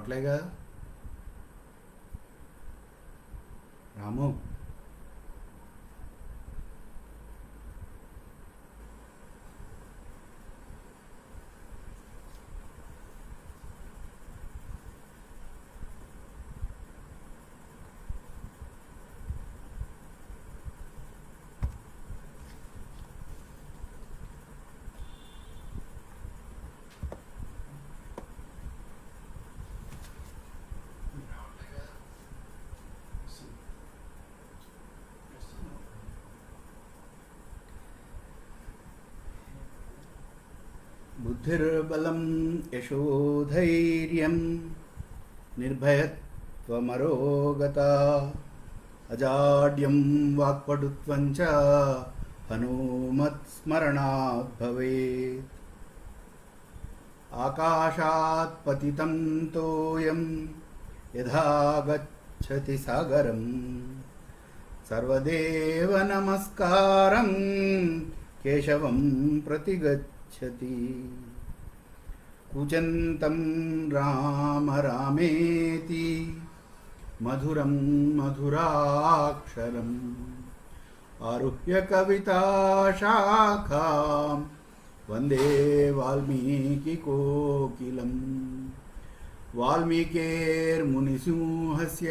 రావట్లేగా రాము. బుద్ధిర్బలం యశోధైర్యం నిర్భయత్వమరోగత అజాడ్యం వాక్పటుత్వం చ హనుమత్స్మరణాత్ భవేత్. ఆకాశాత్ పతితం తోయం యథా గచ్చతి సాగరం సర్వదేవ నమస్కారం కేశవం ప్రతిగచ్చతి. కూజంతం రామ రామేతి మధురం మధురాక్షరం ఆరుహ్య కవితాశాఖాం వందే వాల్మీకి కోకిలం. వాల్మీకేర్మునిసింహస్య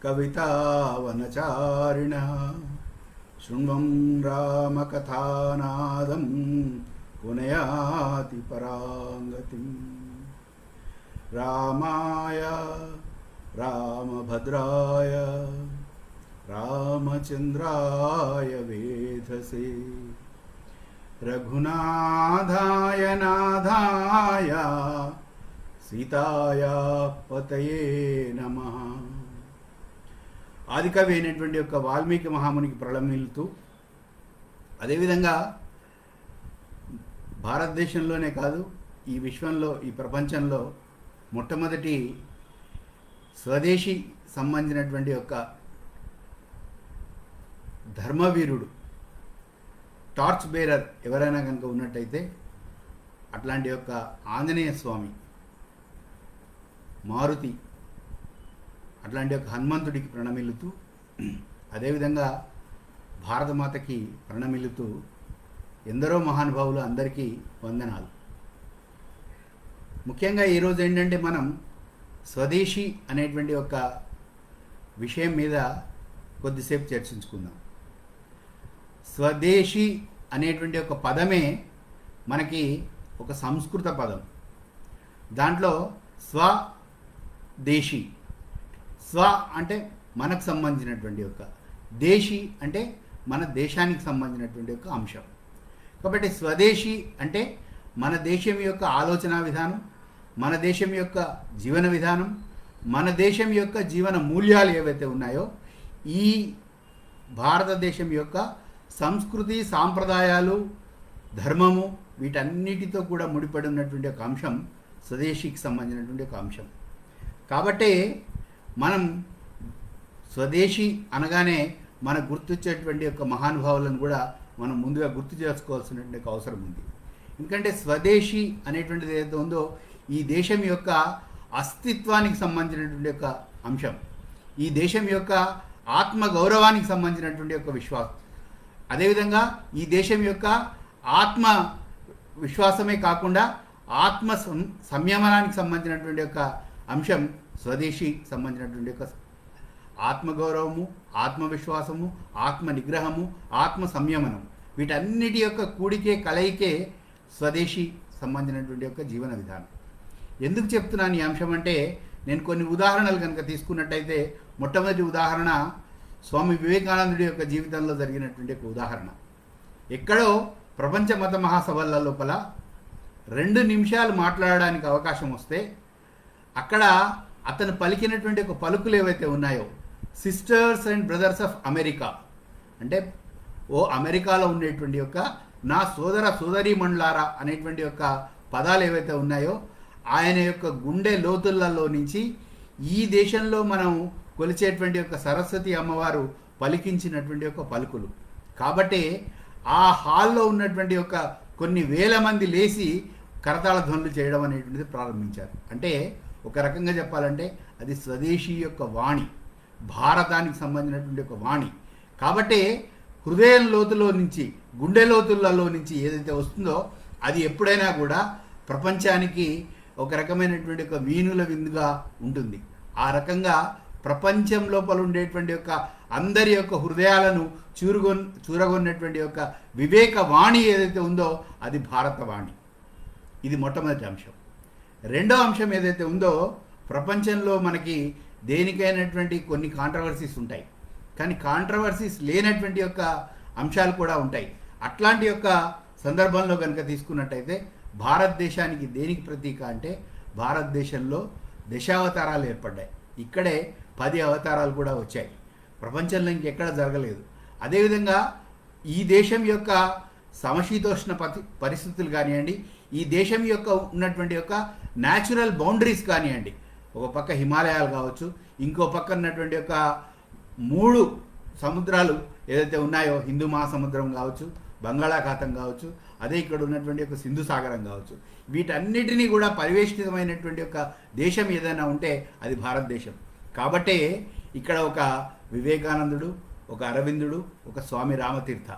కవితావనచారిణః శృణ్వం రామకథానాదం పునయాతి పరాంగతిం. రామాయ రామభద్రాయ రామచంద్రాయ వేధసే రఘునాథాయ నాథాయ సీతాయా పతయే నమః. ఆదికవి అయినటువంటి యొక్క వాల్మీకి మహామునికి ప్రణమిల్లుతూ, అదేవిధంగా భారతదేశంలోనే కాదు ఈ విశ్వంలో, ఈ ప్రపంచంలో మొట్టమొదటి స్వదేశీ సంబంధించినటువంటి యొక్క ధర్మవీరుడు, టార్చ్ బేరర్ ఎవరైనా కనుక ఉన్నట్టయితే అట్లాంటి యొక్క ఆంజనేయ స్వామి, మారుతి, అట్లాంటి యొక్క హనుమంతుడికి ప్రణమిల్లుతూ, అదేవిధంగా భారతమాతకి ప్రణమిల్లుతూ ఎందరో మహానుభావులు అందరికీ వందనాలు. ముఖ్యంగా ఈరోజు ఏంటంటే మనం స్వదేశీ అనేటువంటి ఒక విషయం మీద కొద్దిసేపు చర్చించుకుందాం. స్వదేశీ అనేటువంటి ఒక పదమే మనకి ఒక సంస్కృత పదం. దాంట్లో స్వదేశీ, స్వ అంటే మనకు సంబంధించినటువంటి యొక్క, దేశీ అంటే మన దేశానికి సంబంధించినటువంటి యొక్క అంశం. కాబట్టి స్వదేశీ అంటే మన దేశం యొక్క ఆలోచన విధానం, మన దేశం యొక్క జీవన విధానం, మన దేశం యొక్క జీవన మూల్యాలు ఏవైతే ఉన్నాయో, ఈ భారతదేశం యొక్క సంస్కృతి, సాంప్రదాయాలు, ధర్మము, వీటన్నిటితో కూడా ముడిపడి ఉన్నటువంటి ఒక అంశం స్వదేశీకి సంబంధించినటువంటి ఒక అంశం. కాబట్టి మనం స్వదేశీ అనగానే మనకు గుర్తొచ్చేటువంటి యొక్క మహానుభావులను కూడా మనం ముందుగా గుర్తు చేసుకోవాల్సినటువంటి అవసరం ఉంది. ఎందుకంటే స్వదేశీ అనేటువంటిది ఏదైతే ఉందో ఈ దేశం యొక్క అస్తిత్వానికి సంబంధించినటువంటి యొక్క అంశం, ఈ దేశం యొక్క ఆత్మ గౌరవానికి సంబంధించినటువంటి యొక్క విశ్వాసం, అదేవిధంగా ఈ దేశం యొక్క ఆత్మ విశ్వాసమే కాకుండా ఆత్మ సంయమనానికి సంబంధించినటువంటి యొక్క అంశం స్వదేశీ సంబంధించినటువంటి యొక్క ఆత్మగౌరవము, ఆత్మవిశ్వాసము, ఆత్మ నిగ్రహము, ఆత్మ సంయమనం, వీటన్నిటి యొక్క కూడికే, కలయికే స్వదేశీ సంబంధించినటువంటి యొక్క జీవన విధానం. ఎందుకు చెప్తున్నాను ఈ అంశం అంటే, నేను కొన్ని ఉదాహరణలు కనుక తీసుకున్నట్టయితే, మొట్టమొదటి ఉదాహరణ స్వామి వివేకానందుడి యొక్క జీవితంలో జరిగినటువంటి ఒక ఉదాహరణ. ఎక్కడో ప్రపంచ మత మహాసభల లోపల 2 నిమిషాలు మాట్లాడడానికి అవకాశం వస్తే అక్కడ అతను పలికినటువంటి ఒక పలుకులు ఏవైతే ఉన్నాయో, sisters and brothers of America అంటే, ఓ అమెరికాలో ఉండేటువంటి యొక్క నా సోదర సోదరీమణులారా అనేటువంటి యొక్క పదాలు ఏవైతే ఉన్నాయో, ఆయన యొక్క గుండె లోతులలో నుంచి ఈ దేశంలో మనం కొలిచేటువంటి యొక్క సరస్వతి అమ్మవారు పలికించినటువంటి యొక్క పలుకులు. కాబట్టి ఆ హాల్లో ఉన్నటువంటి యొక్క కొన్ని వేల మంది లేచి కరతాళ ధ్వనులు చేయడం అనేటువంటిది ప్రారంభించారు. అంటే ఒక రకంగా చెప్పాలంటే అది స్వదేశీ యొక్క వాణి, భారతానికి సంబంధించినటువంటి ఒక వాణి. కాబట్టి హృదయం లోతులో నుంచి, గుండె లోతులలో నుంచి ఏదైతే వస్తుందో అది ఎప్పుడైనా కూడా ప్రపంచానికి ఒక రకమైనటువంటి ఒక వీణుల విందుగా ఉంటుంది. ఆ రకంగా ప్రపంచం లోపల ఉండేటువంటి యొక్క అందరి యొక్క హృదయాలను చూరగొన్నటువంటి యొక్క వివేక వాణి ఏదైతే ఉందో అది భారతవాణి. ఇది మొట్టమొదటి అంశం. రెండో అంశం ఏదైతే ఉందో, ప్రపంచంలో మనకి దేనికైనటువంటి కొన్ని కాంట్రవర్సీస్ ఉంటాయి, కానీ కాంట్రవర్సీస్ లేనటువంటి యొక్క అంశాలు కూడా ఉంటాయి. అట్లాంటి యొక్క సందర్భంలో కనుక తీసుకున్నట్టయితే భారతదేశానికి దేనికి ప్రతీక అంటే భారతదేశంలో దశావతారాలు ఏర్పడ్డాయి. ఇక్కడే 10 అవతారాలు కూడా వచ్చాయి. ప్రపంచంలో ఇంకెక్కడ జరగలేదు. అదేవిధంగా ఈ దేశం యొక్క సమశీతోష్ణ పరిస్థితులు కానివ్వండి, ఈ దేశం యొక్క ఉన్నటువంటి యొక్క న్యాచురల్ బౌండరీస్ కానివ్వండి, ఒక పక్క హిమాలయాలు కావచ్చు, ఇంకో పక్క ఉన్నటువంటి యొక్క 3 సముద్రాలు ఏదైతే ఉన్నాయో, హిందూ మహాసముద్రం కావచ్చు, బంగాళాఖాతం కావచ్చు, అదే ఇక్కడ ఉన్నటువంటి ఒక సింధు సాగరం కావచ్చు, వీటన్నిటినీ కూడా పరివేష్టితమైనటువంటి ఒక దేశం ఏదైనా ఉంటే అది భారతదేశం. కాబట్టే ఇక్కడ ఒక వివేకానందుడు, ఒక అరవిందుడు, ఒక స్వామి రామతీర్థ,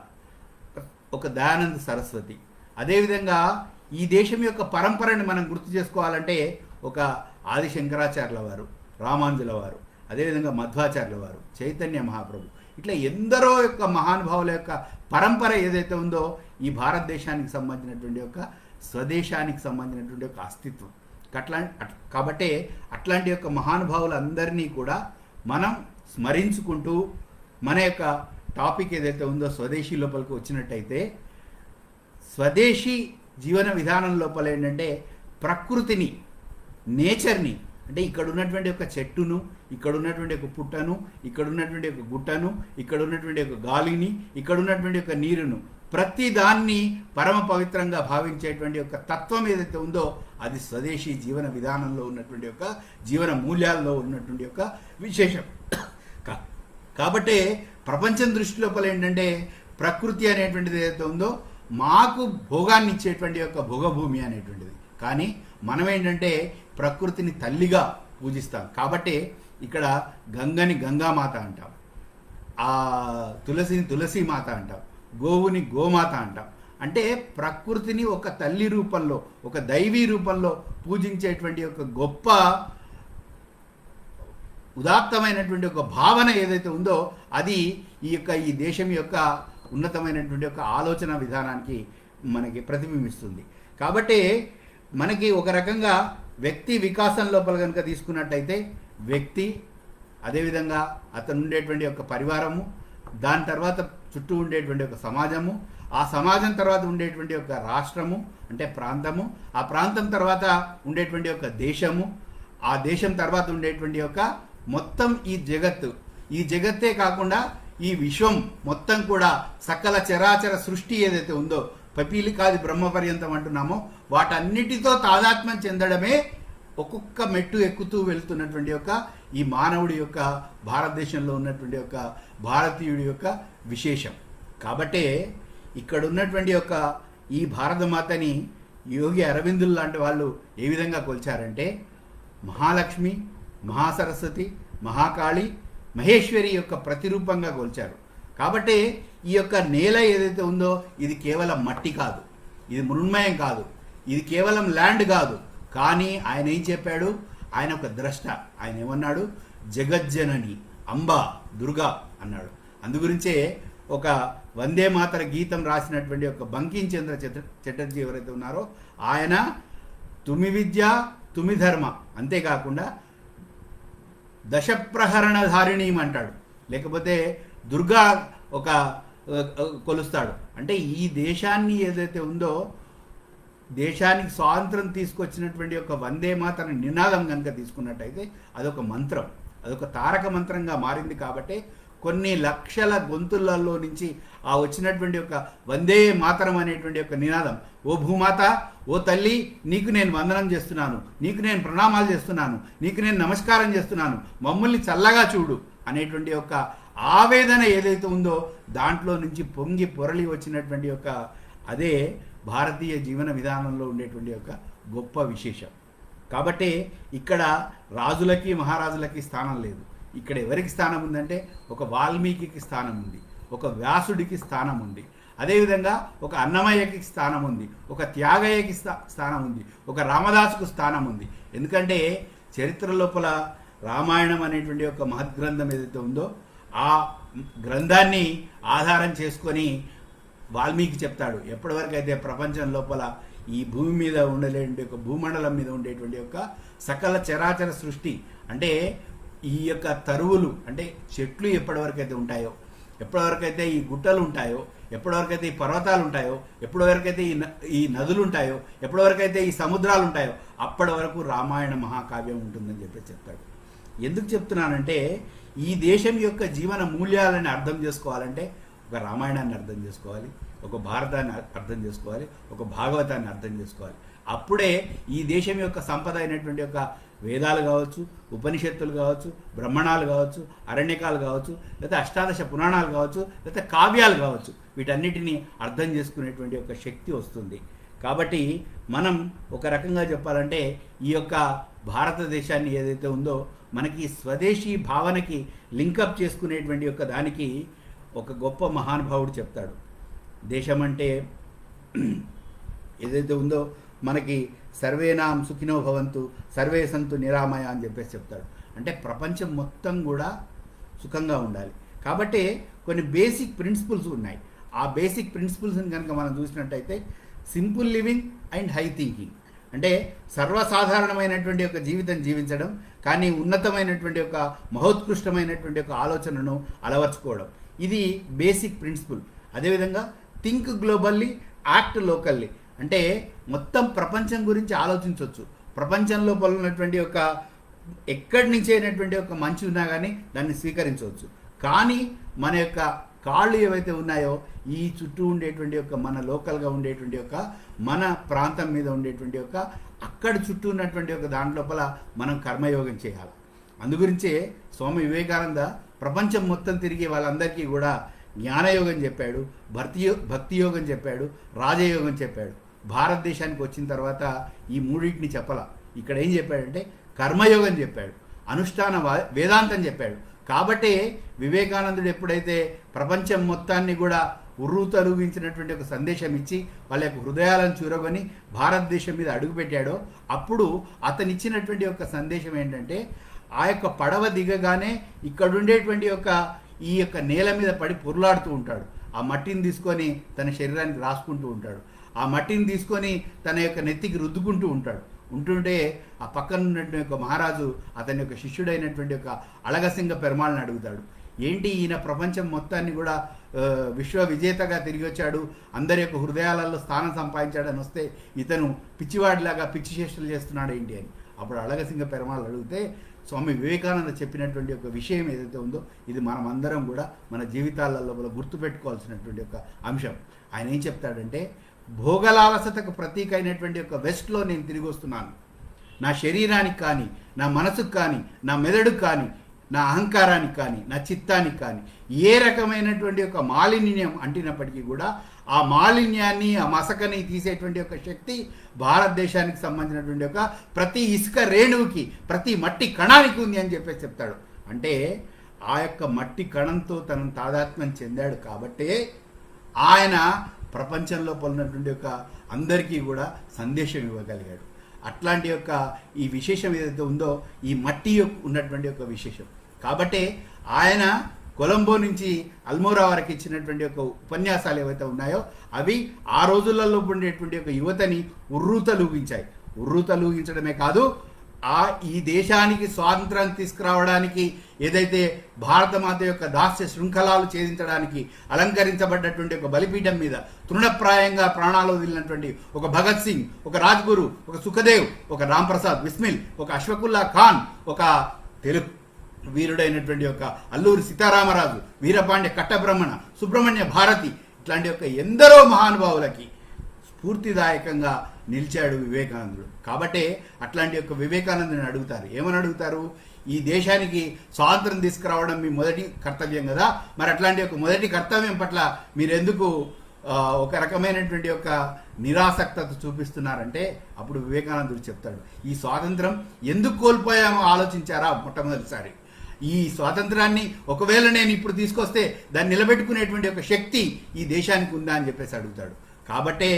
ఒక దయానంద సరస్వతి, అదేవిధంగా ఈ దేశం యొక్క పరంపరని మనం గుర్తు చేసుకోవాలంటే ఒక ఆది శంకరాచార్యుల వారు, రామానుజుల వారు, అదేవిధంగా మధ్వాచార్యుల వారు, చైతన్య మహాప్రభు, ఇట్లా ఎందరో యొక్క మహానుభావుల యొక్క పరంపర ఏదైతే ఉందో ఈ భారతదేశానికి సంబంధించినటువంటి యొక్క స్వదేశానికి సంబంధించినటువంటి ఒక అస్తిత్వం. కాబట్టి అట్లాంటి యొక్క మహానుభావులందరినీ కూడా మనం స్మరించుకుంటూ మన యొక్క టాపిక్ ఏదైతే ఉందో స్వదేశీ లోపలికి వచ్చినట్టయితే, స్వదేశీ జీవన విధానం లోపల ఏంటంటే ప్రకృతిని, నేచర్ని, అంటే ఇక్కడ ఉన్నటువంటి ఒక చెట్టును, ఇక్కడ ఉన్నటువంటి ఒక పుట్టను, ఇక్కడ ఉన్నటువంటి ఒక గుట్టను, ఇక్కడ ఉన్నటువంటి ఒక గాలిని, ఇక్కడ ఉన్నటువంటి ఒక నీరును, ప్రతి దాన్ని పరమ పవిత్రంగా భావించేటువంటి ఒక తత్వం ఏదైతే ఉందో అది స్వదేశీ జీవన విధానంలో ఉన్నటువంటి యొక్క జీవన మూల్యాల్లో ఉన్నటువంటి యొక్క విశేషం. కాబట్టి ప్రపంచం దృష్టి లోపల ఏంటంటే ప్రకృతి అనేటువంటిది ఏదైతే ఉందో మాకు భోగాన్ని ఇచ్చేటువంటి యొక్క భోగభూమి అనేటువంటిది. కానీ మనం ఏంటంటే ప్రకృతిని తల్లిగా పూజిస్తాం. కాబట్టి ఇక్కడ గంగని గంగామాత అంటాం, ఆ తులసిని తులసీమాత అంటాం, గోవుని గోమాత అంటాం. అంటే ప్రకృతిని ఒక తల్లి రూపంలో, ఒక దైవీ రూపంలో పూజించేటువంటి ఒక గొప్ప ఉదాత్తమైనటువంటి ఒక భావన ఏదైతే ఉందో అది ఈ దేశం యొక్క ఉన్నతమైనటువంటి ఒక ఆలోచన విధానానికి మనకి ప్రతిబింబిస్తుంది. కాబట్టి మనకి ఒక రకంగా వ్యక్తి వికాసం లోపల కనుక తీసుకున్నట్టయితే వ్యక్తి, అదేవిధంగా అతను ఉండేటువంటి ఒక పరివారము, దాని తర్వాత చుట్టూ ఉండేటువంటి ఒక సమాజము, ఆ సమాజం తర్వాత ఉండేటువంటి ఒక రాష్ట్రము అంటే ప్రాంతము, ఆ ప్రాంతం తర్వాత ఉండేటువంటి ఒక దేశము, ఆ దేశం తర్వాత ఉండేటువంటి ఒక మొత్తం ఈ జగత్తు, ఈ జగత్తే కాకుండా ఈ విశ్వం మొత్తం కూడా సకల చరాచర సృష్టి ఏదైతే ఉందో పపీలికాది బ్రహ్మ పర్యంతం అంటున్నామో వాటన్నిటితో తాదాత్మ్యం చెందడమే ఒక్కొక్క మెట్టు ఎక్కుతూ వెళ్తున్నటువంటి యొక్క ఈ మానవుడి యొక్క భారతదేశంలో ఉన్నటువంటి యొక్క భారతీయుడి యొక్క విశేషం. కాబట్టే ఇక్కడ ఉన్నటువంటి యొక్క ఈ భారతమాతని యోగి అరవిందులు లాంటి వాళ్ళు ఏ విధంగా కొలిచారంటే మహాలక్ష్మి, మహాసరస్వతి, మహాకాళి, మహేశ్వరి యొక్క ప్రతిరూపంగా కొలిచారు. కాబట్టి ఈ యొక్క నేల ఏదైతే ఉందో ఇది కేవలం మట్టి కాదు, ఇది మృణ్మయం కాదు, ఇది కేవలం ల్యాండ్ కాదు. కానీ ఆయన ఏం చెప్పాడు? ఆయన ఒక ద్రష్ట. ఆయన ఏమన్నాడు? జగజ్జనని అంబ దుర్గా అన్నాడు. అందుగురించే ఒక వందే మాతర గీతం రాసినటువంటి ఒక బంకిం చంద్ర చటర్జీ ఎవరైతే ఉన్నారో ఆయన తుమి విద్య తుమి ధర్మ, అంతేకాకుండా దశప్రహరణధారిణి అంటాడు, లేకపోతే దుర్గా ఒక కొలుస్తాడు. అంటే ఈ దేశాన్ని ఏదైతే ఉందో దేశానికి స్వాతంత్రం తీసుకొచ్చినటువంటి ఒక వందే మాతర నినాదం కనుక తీసుకున్నట్టయితే అదొక మంత్రం, అదొక తారక మంత్రంగా మారింది. కాబట్టి కొన్ని లక్షల గొంతులలో నుంచి ఆ వచ్చినటువంటి ఒక వందే మాతరం అనేటువంటి ఒక నినాదం, ఓ భూమాత, ఓ తల్లి, నీకు నేను వందనం చేస్తున్నాను, నీకు నేను ప్రణామాలు చేస్తున్నాను, నీకు నేను నమస్కారం చేస్తున్నాను, మమ్మల్ని చల్లగా చూడు అనేటువంటి ఒక ఆవేదన ఏదైతే ఉందో దాంట్లో నుంచి పొంగి పొరలి వచ్చినటువంటి ఒక అదే భారతీయ జీవన విధానంలో ఉండేటువంటి ఒక గొప్ప విశేషం. కాబట్టి ఇక్కడ రాజులకి మహారాజులకి స్థానం లేదు. ఇక్కడ ఎవరికి స్థానం ఉందంటే ఒక వాల్మీకి స్థానం ఉంది, ఒక వ్యాసుడికి స్థానం ఉంది, అదేవిధంగా ఒక అన్నమయ్యకి స్థానం ఉంది, ఒక త్యాగయ్యకి స్థానం ఉంది, ఒక రామదాసుకు స్థానం ఉంది. ఎందుకంటే చరిత్ర లోపల రామాయణం అనేటువంటి ఒక మహద్గ్రంథం ఏదైతే ఉందో ఆ గ్రంథాన్ని ఆధారం చేసుకొని వాల్మీకి చెప్తాడు, ఎప్పటివరకు అయితే ప్రపంచం లోపల ఈ భూమి మీద ఉండేటువంటి ఒక భూమండలం మీద ఉండేటువంటి యొక్క సకల చరాచర సృష్టి అంటే ఈ యొక్క తరువులు అంటే చెట్లు ఎప్పటివరకు అయితే ఉంటాయో, ఎప్పటివరకైతే ఈ గుట్టలు ఉంటాయో, ఎప్పటివరకైతే ఈ పర్వతాలు ఉంటాయో, ఎప్పటివరకైతే ఈ నదులు ఉంటాయో, ఎప్పటివరకైతే ఈ సముద్రాలు ఉంటాయో అప్పటి వరకు రామాయణ మహాకావ్యం ఉంటుందని చెప్పి చెప్తాడు. ఎందుకు చెప్తున్నానంటే ఈ దేశం యొక్క జీవన మూల్యాలని అర్థం చేసుకోవాలంటే ఒక రామాయణాన్ని అర్థం చేసుకోవాలి, ఒక భారతాన్ని అర్థం చేసుకోవాలి, ఒక భాగవతాన్ని అర్థం చేసుకోవాలి. అప్పుడే ఈ దేశం యొక్క సంపద అయినటువంటి యొక్క వేదాలు కావచ్చు, ఉపనిషత్తులు కావచ్చు, బ్రహ్మణాలు కావచ్చు, అరణ్యకాలు కావచ్చు, లేకపోతే అష్టాదశ పురాణాలు కావచ్చు, లేకపోతే కావ్యాలు కావచ్చు, వీటన్నిటినీ అర్థం చేసుకునేటువంటి ఒక శక్తి వస్తుంది. కాబట్టి మనం ఒక రకంగా చెప్పాలంటే ఈ యొక్క భారతదేశాన్ని ఏదైతే ఉందో మనకి స్వదేశీ భావనకి లింకప్ చేసుకునేటువంటి యొక్క దానికి ఒక గొప్ప మహానుభావుడు చెప్తాడు. దేశం అంటే ఏదైతే ఉందో మనకి సర్వేనాం సుఖినో భవంతు సర్వే సంతు నిరామయ అని చెప్పేసి చెప్తాడు. అంటే ప్రపంచం మొత్తం కూడా సుఖంగా ఉండాలి. కాబట్టి కొన్ని బేసిక్ ప్రిన్సిపల్స్ ఉన్నాయి. ఆ బేసిక్ ప్రిన్సిపల్స్ని కనుక మనం చూసినట్టయితే simple living and high thinking అంటే సర్వసాధారణమైనటువంటి ఒక జీవితం జీవించడం, కానీ ఉన్నతమైనటువంటి ఒక మహోత్కృష్టమైనటువంటి ఒక ఆలోచనను అలవర్చుకోవడం, ఇది బేసిక్ ప్రిన్సిపల్. అదేవిధంగా థింక్ గ్లోబల్లీ యాక్ట్ లోకల్లీ అంటే మొత్తం ప్రపంచం గురించి ఆలోచించవచ్చు. ప్రపంచంలో ఉన్నటువంటి ఒక ఎక్కడి నుంచి అయినటువంటి ఒక మంచి ఉన్నా కానీ దాన్ని స్వీకరించవచ్చు. కానీ మన యొక్క కాళ్ళు ఏవైతే ఉన్నాయో ఈ చుట్టూ ఉండేటువంటి యొక్క మన లోకల్గా ఉండేటువంటి యొక్క మన ప్రాంతం మీద ఉండేటువంటి యొక్క అక్కడ చుట్టూ ఉన్నటువంటి ఒక దాని లోపల మనం కర్మయోగం చేయాలి. అందుగురించే స్వామి వివేకానంద ప్రపంచం మొత్తం తిరిగి వాళ్ళందరికీ కూడా జ్ఞానయోగం చెప్పాడు, భక్తి యోగం చెప్పాడు, రాజయోగం చెప్పాడు. భారతదేశానికి వచ్చిన తర్వాత ఈ మూడింటిని చెప్పాల. ఇక్కడ ఏం చెప్పాడంటే కర్మయోగం చెప్పాడు, అనుష్ఠాన వేదాంతం చెప్పాడు. కాబట్టి వివేకానందుడు ఎప్పుడైతే ప్రపంచం మొత్తాన్ని కూడా ఉర్రూతలూగించినటువంటి ఒక సందేశం ఇచ్చి వాళ్ళ యొక్క హృదయాలను చూరగొని భారతదేశం మీద అడుగుపెట్టాడో అప్పుడు అతను ఇచ్చినటువంటి ఒక సందేశం ఏంటంటే ఆ యొక్క పడవ దిగగానే ఇక్కడ ఉండేటువంటి యొక్క ఈ యొక్క నేల మీద పడి పొర్లాడుతూ ఉంటాడు. ఆ మట్టిని తీసుకొని తన శరీరానికి రాసుకుంటూ ఉంటాడు. ఆ మట్టిని తీసుకొని తన యొక్క నెత్తికి రుద్దుకుంటూ ఉంటాడు. ఉంటుంటే ఆ పక్కన ఉన్నటువంటి యొక్క మహారాజు అతని యొక్క శిష్యుడైనటువంటి యొక్క అళగసింగ పెరుమాళ్ళని అడుగుతాడు, ఏంటి ఈయన ప్రపంచం మొత్తాన్ని కూడా విశ్వ విజేతగా తిరిగి వచ్చాడు, అందరి యొక్క హృదయాలలో స్థానం సంపాదించాడని వస్తే ఇతను పిచ్చివాడిలాగా పిచ్చి చేష్టలు చేస్తున్నాడు ఏంటి అని. అప్పుడు అళగసింగ పెరుమాళ్ళు అడిగితే స్వామి వివేకానంద చెప్పినటువంటి ఒక విషయం ఏదైతే ఉందో ఇది మనమందరం కూడా మన జీవితాలలో గుర్తుపెట్టుకోవాల్సినటువంటి ఒక అంశం. ఆయన ఏం చెప్తాడంటే భోగలాలసతకు ప్రతీక అయినటువంటి ఒక వెస్ట్లో నేను తిరిగి వస్తున్నాను. నా శరీరానికి కానీ, నా మనసుకు కానీ, నా మెదడుకు కానీ, నా అహంకారానికి కానీ, నా చిత్తానికి కానీ ఏ రకమైనటువంటి ఒక మాలిన్యం అంటినప్పటికీ కూడా ఆ మాలిన్యాన్ని ఆ మసకని తీసేటువంటి ఒక శక్తి భారతదేశానికి సంబంధించినటువంటి ఒక ప్రతి ఇసుక రేణువుకి ప్రతి మట్టి కణానికి ఉంది అని చెప్పేసి చెప్తాడు. అంటే ఆ యొక్క మట్టి కణంతో తనను తాదాత్మ్యం చెందాడు కాబట్టే ఆయన ప్రపంచంలో ఉన్నటువంటి యొక్క అందరికీ కూడా సందేశం ఇవ్వగలిగాడు. అట్లాంటి యొక్క ఈ విశేషం ఏదైతే ఉందో ఈ మట్టి ఉన్నటువంటి ఒక విశేషం కాబట్టి ఆయన కొలంబో నుంచి అల్మోరా వరకు ఇచ్చినటువంటి ఒక ఉపన్యాసాలు ఏవైతే ఉన్నాయో అవి ఆ రోజులలో ఉండేటువంటి ఒక యువతని ఉర్రూతలూగించాయి. ఉర్రూతలూగించడమే కాదు ఈ దేశానికి స్వాతంత్రం తీసుకురావడానికి ఏదైతే భారతమాత యొక్క దాస్య శృంఖలాలు ఛేదించడానికి అలంకరించబడ్డటువంటి ఒక బలిపీఠం మీద తృణప్రాయంగా ప్రాణాలు వదిలినటువంటి ఒక భగత్ సింగ్, ఒక రాజ్గురు, ఒక సుఖదేవ్, ఒక రాంప్రసాద్ బిస్మిల్, ఒక అశ్వకుల్లా ఖాన్, ఒక తెలుగు వీరుడైనటువంటి ఒక అల్లూరి సీతారామరాజు, వీరపాండ్య కట్టబ్రహ్మణ, సుబ్రహ్మణ్య భారతి ఇట్లాంటి యొక్క ఎందరో మహానుభావులకి స్ఫూర్తిదాయకంగా నిలిచాడు వివేకానందుడు. కాబట్టి అట్లాంటి యొక్క వివేకానందుని అడుగుతారు, ఏమని అడుగుతారు, ఈ దేశానికి స్వాతంత్రం తీసుకురావడం మీ మొదటి కర్తవ్యం కదా, మరి అట్లాంటి యొక్క మొదటి కర్తవ్యం పట్ల మీరెందుకు ఒక రకమైనటువంటి ఒక నిరాసక్తత చూపిస్తున్నారంటే అప్పుడు వివేకానందుడు చెప్తాడు, ఈ స్వాతంత్రం ఎందుకు కోల్పోయామో ఆలోచించారా మొట్టమొదటిసారి. ఈ స్వాతంత్రాన్ని ఒకవేళ నేను ఇప్పుడు తీసుకొస్తే దాన్ని నిలబెట్టుకునేటువంటి ఒక శక్తి ఈ దేశానికి ఉందా అని చెప్పేసి అడుగుతాడు. కాబట్టే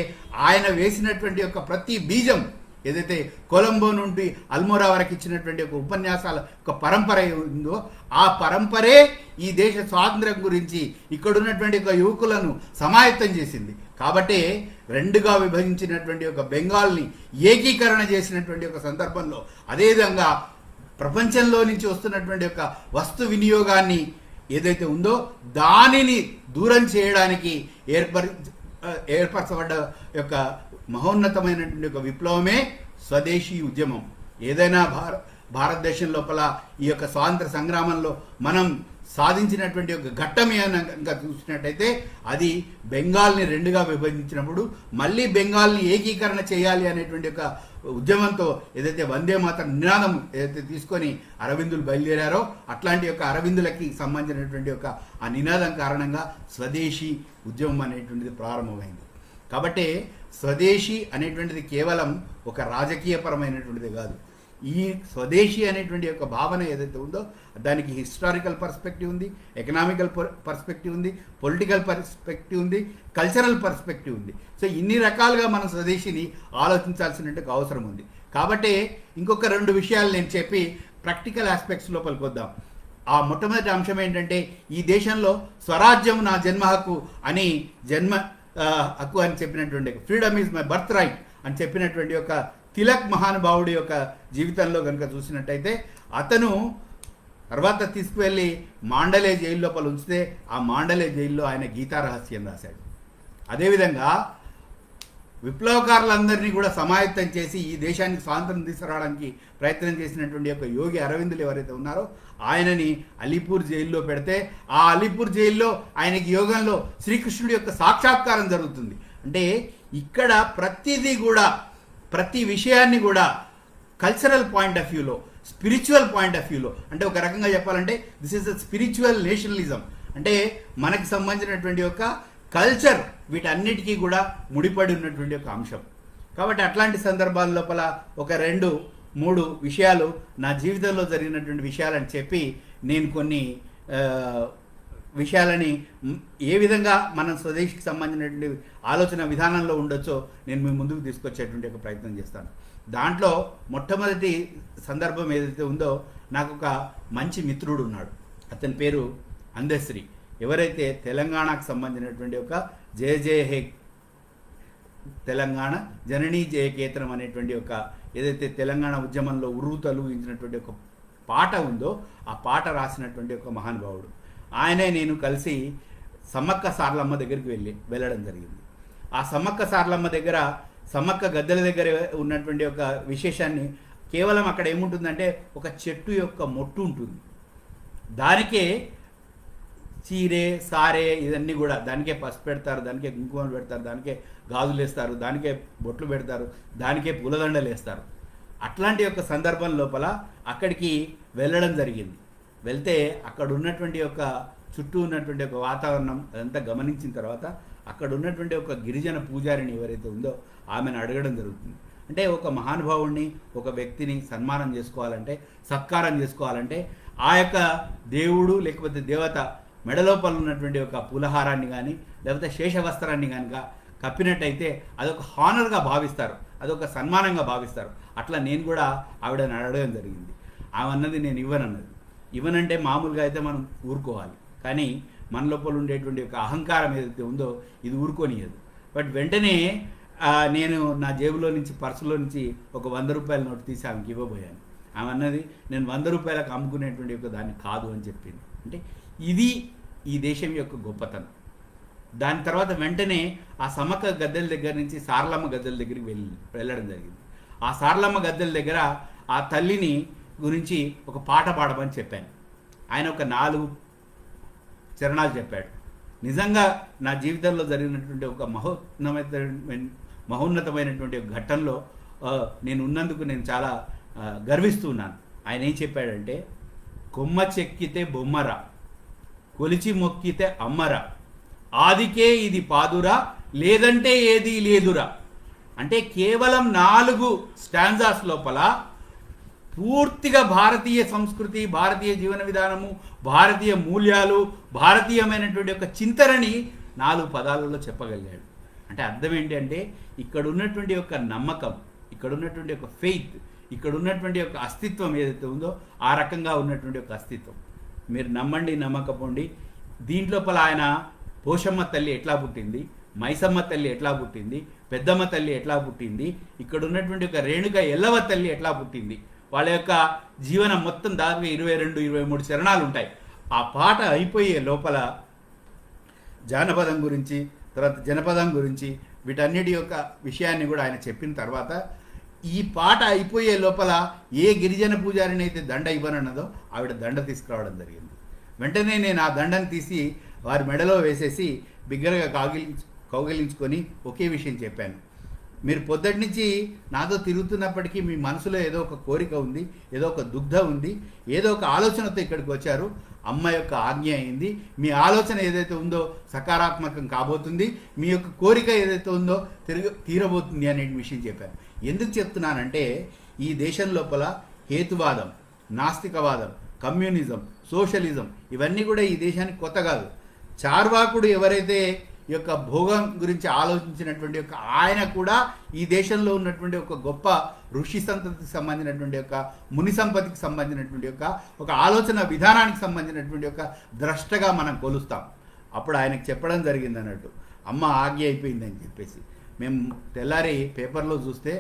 ఆయన వేసినటువంటి ఒక ప్రతి బీజం ఏదైతే కొలంబో నుండి అల్మోరా వరకు ఇచ్చినటువంటి ఒక ఉపన్యాసాల ఒక పరంపర ఉందో ఆ పరంపరే ఈ దేశ స్వాతంత్ర్యం గురించి ఇక్కడ ఉన్నటువంటి ఒక యువకులను సమాయత్తం చేసింది. కాబట్టి రెండుగా విభజించినటువంటి ఒక బెంగాల్ని ఏకీకరణ చేసినటువంటి ఒక సందర్భంలో అదేవిధంగా ప్రపంచంలో నుంచి వస్తున్నటువంటి ఒక వస్తు వినియోగాన్ని ఏదైతే ఉందో దానిని దూరం చేయడానికి ఏర్పరచబడ్డ యొక్క మహోన్నతమైనటువంటి ఒక విప్లవమే స్వదేశీ ఉద్యమం. ఏదైనా భారతదేశం లోపల ఈ యొక్క స్వాతంత్ర సంగ్రామంలో మనం సాధించినటువంటి ఒక ఘట్టం ఏమైనా చూసినట్టయితే అది బెంగాల్ని రెండుగా విభజించినప్పుడు మళ్ళీ బెంగాల్ని ఏకీకరణ చేయాలి అనేటువంటి ఒక ఉద్యమంతో ఏదైతే వందే మాతరం నినాదం ఏదైతే తీసుకొని అరవిందులు బయలుదేరారో అట్లాంటి యొక్క అరవిందులకి సంబంధించినటువంటి ఒక ఆ నినాదం కారణంగా స్వదేశీ ఉద్యమం అనేటువంటిది ప్రారంభమైంది. కాబట్టి స్వదేశీ అనేటువంటిది కేవలం ఒక రాజకీయపరమైనటువంటిది కాదు. ఈ స్వదేశీ అనేటువంటి యొక్క భావన ఏదైతే ఉందో దానికి హిస్టారికల్ పర్స్పెక్టివ్ ఉంది, ఎకనామికల్ పర్స్పెక్టివ్ ఉంది, పొలిటికల్ పర్స్పెక్టివ్ ఉంది, కల్చరల్ పర్స్పెక్టివ్ ఉంది. సో ఇన్ని రకాలుగా మనం స్వదేశీని ఆలోచించాల్సిన అవసరం ఉంది. కాబట్టి ఇంకొక 2 విషయాలు నేను చెప్పి ప్రాక్టికల్ ఆస్పెక్ట్స్ లోపలికి వద్దాం. ఆ మొట్టమొదటి అంశం ఏంటంటే ఈ దేశంలో స్వరాజ్యం నా జన్మ హక్కు అని హక్కు అని చెప్పినటువంటి freedom is my birth right అని చెప్పినటువంటి ఒక తిలక్ మహానుభావుడి యొక్క జీవితంలో కనుక చూసినట్టయితే అతను తర్వాత తీసుకువెళ్ళి మాండలే జైలు లోపల ఉంచితే ఆ మాండలే జైల్లో ఆయన గీతా రహస్యం రాశాడు. అదేవిధంగా విప్లవకారులందరినీ కూడా సమాయత్తం చేసి ఈ దేశానికి స్వాతంత్రం తీసుకురావడానికి ప్రయత్నం చేసినటువంటి యొక్క యోగి అరవిందులు ఎవరైతే ఉన్నారో ఆయనని అలీపూర్ జైల్లో పెడితే ఆ అలీపూర్ జైల్లో ఆయనకి యోగంలో శ్రీకృష్ణుడి యొక్క సాక్షాత్కారం జరుగుతుంది. అంటే ఇక్కడ ప్రతిదీ కూడా ప్రతి విషయాన్ని కూడా కల్చరల్ పాయింట్ ఆఫ్ వ్యూలో, స్పిరిచువల్ పాయింట్ ఆఫ్ వ్యూలో, అంటే ఒక రకంగా చెప్పాలంటే this is a spiritual nationalism. అంటే మనకి సంబంధించినటువంటి ఒక కల్చర్ వీటన్నిటికీ కూడా ముడిపడి ఉన్నటువంటి ఒక అంశం. కాబట్టి అట్లాంటి సందర్భాల లోపల ఒక 2-3 విషయాలు నా జీవితంలో జరిగినటువంటి విషయాలని చెప్పి నేను కొన్ని విషయాలని ఏ విధంగా మనం స్వదేశీకి సంబంధించినటువంటి ఆలోచన విధానంలో ఉండొచ్చో నేను మీ ముందుకు తీసుకొచ్చేటువంటి ఒక ప్రయత్నం చేస్తాను. దాంట్లో మొట్టమొదటి సందర్భం ఏదైతే ఉందో నాకు ఒక మంచి మిత్రుడు ఉన్నాడు. అతని పేరు అందశ్రీ. ఎవరైతే తెలంగాణకు సంబంధించినటువంటి ఒక జయ జయ హే తెలంగాణ జననీ జయకేతనం అనేటువంటి ఒక ఏదైతే తెలంగాణ ఉద్యమంలో ఉర్రూతలూగించినటువంటి ఒక పాట ఉందో ఆ పాట రాసినటువంటి ఒక మహానుభావుడు. ఆయనే నేను కలిసి సమ్మక్క సారలమ్మ దగ్గరికి వెళ్ళడం జరిగింది. ఆ సమ్మక్క సారలమ్మ దగ్గర సమ్మక్క గద్దెల దగ్గర ఉన్నటువంటి ఒక విశేషాన్ని కేవలం అక్కడ ఏముంటుందంటే ఒక చెట్టు యొక్క మొట్టు ఉంటుంది, దానికే చీరే సారే ఇవన్నీ కూడా దానికే పసుపు పెడతారు, దానికే కుంకుమలు పెడతారు, దానికే గాజులు వేస్తారు, దానికే బొట్లు పెడతారు, దానికే పూలదండలు వేస్తారు. అట్లాంటి యొక్క సందర్భం లోపల అక్కడికి వెళ్ళడం జరిగింది. వెళ్తే అక్కడ ఉన్నటువంటి ఒక చుట్టూ ఉన్నటువంటి ఒక వాతావరణం అదంతా గమనించిన తర్వాత అక్కడ ఉన్నటువంటి ఒక గిరిజన పూజారిని ఎవరైతే ఉందో ఆమెను అడగడం జరుగుతుంది. అంటే ఒక మహానుభావుడిని ఒక వ్యక్తిని సన్మానం చేసుకోవాలంటే సత్కారం చేసుకోవాలంటే ఆ యొక్క దేవుడు లేకపోతే దేవత మెడలోపల ఉన్నటువంటి ఒక పూలహారాన్ని కానీ లేకపోతే శేషవస్త్రాన్ని కనుక కప్పినట్టయితే అదొక హానర్గా భావిస్తారు, అదొక సన్మానంగా భావిస్తారు. అట్లా నేను కూడా ఆవిడని అడగడం జరిగింది. ఆమె అన్నది నేను ఇవ్వనంటే మామూలుగా అయితే మనం ఊరుకోవాలి, కానీ మన లోపల ఉండేటువంటి ఒక అహంకారం ఏదైతే ఉందో ఇది ఊరుకోనియదు. బట్ వెంటనే నేను నా జేబులో నుంచి పర్సులో నుంచి ఒక 100 రూపాయల నోటు తీసి ఆమెకి ఇవ్వబోయాను. ఆమె అన్నది నేను 100 రూపాయలకు అమ్ముకునేటువంటి ఒక దాన్ని కాదు అని చెప్పింది. అంటే ఇది ఈ దేశం యొక్క గొప్పతనం. దాని తర్వాత వెంటనే ఆ సమ్మక్క గద్దెల దగ్గర నుంచి సారలమ్మ గద్దెల దగ్గరికి వెళ్ళడం జరిగింది. ఆ సారలమ్మ గద్దెల దగ్గర ఆ తల్లిని గురించి ఒక పాట పాడమని చెప్పాను. ఆయన ఒక 4 చరణాలు చెప్పాడు. నిజంగా నా జీవితంలో జరిగినటువంటి ఒక మహోన్నతమైనటువంటి ఒక ఘట్టంలో నేను ఉన్నందుకు నేను చాలా గర్విస్తున్నాను. ఆయన ఏం చెప్పాడంటే, కొమ్మ చెక్కితే బొమ్మరా, కొలిచి మొక్కితే అమ్మరా, ఆదికే ఇది పాదురా, లేదంటే ఏదీ లేదురా. అంటే కేవలం 4 స్టాంజాస్ లోపల పూర్తిగా భారతీయ సంస్కృతి, భారతీయ జీవన విధానము, భారతీయ మూల్యాలు, భారతీయమైనటువంటి ఒక చింతనని 4 పదాలలో చెప్పగలిగాడు. అంటే అర్థం ఏంటి అంటే ఇక్కడ ఉన్నటువంటి ఒక నమ్మకం, ఇక్కడ ఉన్నటువంటి ఒక ఫెయిత్, ఇక్కడ ఉన్నటువంటి ఒక అస్తిత్వం ఏదైతే ఉందో ఆ రకంగా ఉన్నటువంటి ఒక అస్తిత్వం. మీరు నమ్మండి నమ్మకపోండి, దీంట్లోపల ఆయన పోషమ్మ తల్లి ఎట్లా పుట్టింది, మైసమ్మ తల్లి ఎట్లా పుట్టింది, పెద్దమ్మ తల్లి ఎట్లా పుట్టింది, ఇక్కడ ఉన్నటువంటి ఒక రేణుక ఎల్లవ తల్లి ఎట్లా పుట్టింది, వాళ్ళ యొక్క జీవనం మొత్తం దాదాపు 22-23 చరణాలు ఉంటాయి. ఆ పాట అయిపోయే లోపల జానపదం గురించి, తర్వాత జనపదం గురించి, వీటన్నిటి యొక్క విషయాన్ని కూడా ఆయన చెప్పిన తర్వాత ఈ పాట అయిపోయే లోపల ఏ గిరిజన పూజారిని అయితే దండ ఇవ్వనన్నదో ఆవిడ దండ తీసుకురావడం జరిగింది. వెంటనే నేను ఆ దండను తీసి వారి మెడలో వేసేసి బిగ్గరగా కౌగిలించుకొని ఒకే విషయం చెప్పాను. మీరు పొద్దుటి నుంచి నాతో తిరుగుతున్నప్పటికీ మీ మనసులో ఏదో ఒక కోరిక ఉంది, ఏదో ఒక దుగ్ధ ఉంది, ఏదో ఒక ఆలోచనతో ఇక్కడికి వచ్చారు. అమ్మ యొక్క ఆజ్ఞ అయింది. మీ ఆలోచన ఏదైతే ఉందో సకారాత్మకం కాబోతుంది, మీ యొక్క కోరిక ఏదైతే ఉందో తీరబోతుంది అనే విషయం చెప్పాను. ఎందుకు చెప్తున్నానంటే ఈ దేశం లోపల హేతువాదం, నాస్తికవాదం, కమ్యూనిజం, సోషలిజం ఇవన్నీ కూడా ఈ దేశానికి కొత్త కాదు. చార్వాకుడు ఎవరైతే ఈ యొక్క భోగం గురించి ఆలోచించినటువంటి యొక్క ఆయన కూడా ఈ దేశంలో ఉన్నటువంటి ఒక గొప్ప ఋషి సంతతికి సంబంధించినటువంటి యొక్క ముని సంపత్తికి సంబంధించినటువంటి ఒక ఆలోచన విధానానికి సంబంధించినటువంటి ఒక ద్రష్టగా మనం కొలుస్తాం. అప్పుడు ఆయనకు చెప్పడం జరిగింది అన్నట్టు, అమ్మ ఆజ్ఞ అయిపోయిందని చెప్పేసి. మేము తెల్లారి పేపర్లో చూస్తే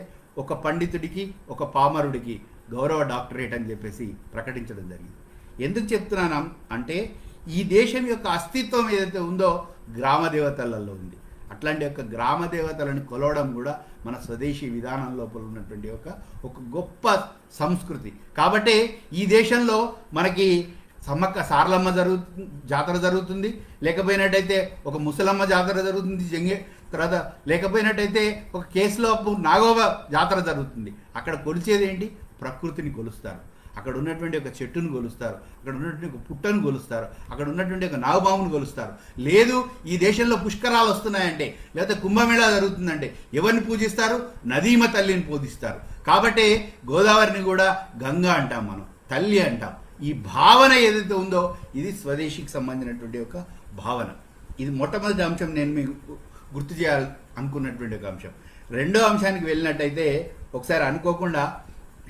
ఒక పండితుడికి ఒక పామరుడికి గౌరవ డాక్టరేట్ అని చెప్పేసి ప్రకటించడం జరిగింది. ఎందుకు చెప్తున్నాను అంటే ఈ దేశం యొక్క అస్తిత్వం ఏదైతే ఉందో గ్రామ దేవతలలో ఉంది. అట్లాంటి యొక్క గ్రామ దేవతలను కొలవడం కూడా మన స్వదేశీ విధానం లోపల ఉన్నటువంటి ఒక గొప్ప సంస్కృతి. కాబట్టి ఈ దేశంలో మనకి సమ్మక్క సారలమ్మ జాతర జరుగుతుంది, లేకపోయినట్టయితే ఒక ముసలమ్మ జాతర జరుగుతుంది, తర్వాత లేకపోయినట్టయితే ఒక కేసులోపు నాగోబ జాతర జరుగుతుంది. అక్కడ కొలిచేది ఏంటి? ప్రకృతిని కొలుస్తారు. అక్కడ ఉన్నటువంటి ఒక చెట్టును కొలుస్తారు, అక్కడ ఉన్నటువంటి ఒక పుట్టను కొలుస్తారు, అక్కడ ఉన్నటువంటి ఒక నాగబామును కొలుస్తారు. లేదు ఈ దేశంలో పుష్కరాలు వస్తున్నాయంటే, లేకపోతే కుంభమేళా జరుగుతుందంటే ఎవరిని పూజిస్తారు? నదీమ తల్లిని పూజిస్తారు. కాబట్టి గోదావరిని కూడా గంగా అంటాం, మనం తల్లి అంటాం. ఈ భావన ఏదైతే ఉందో ఇది స్వదేశీకి సంబంధించినటువంటి ఒక భావన. ఇది మొట్టమొదటి అంశం, నేను మీకు గుర్తు చేయాలి అనుకున్నటువంటి ఒక అంశం. రెండో అంశానికి వెళ్ళినట్టయితే ఒకసారి అనుకోకుండా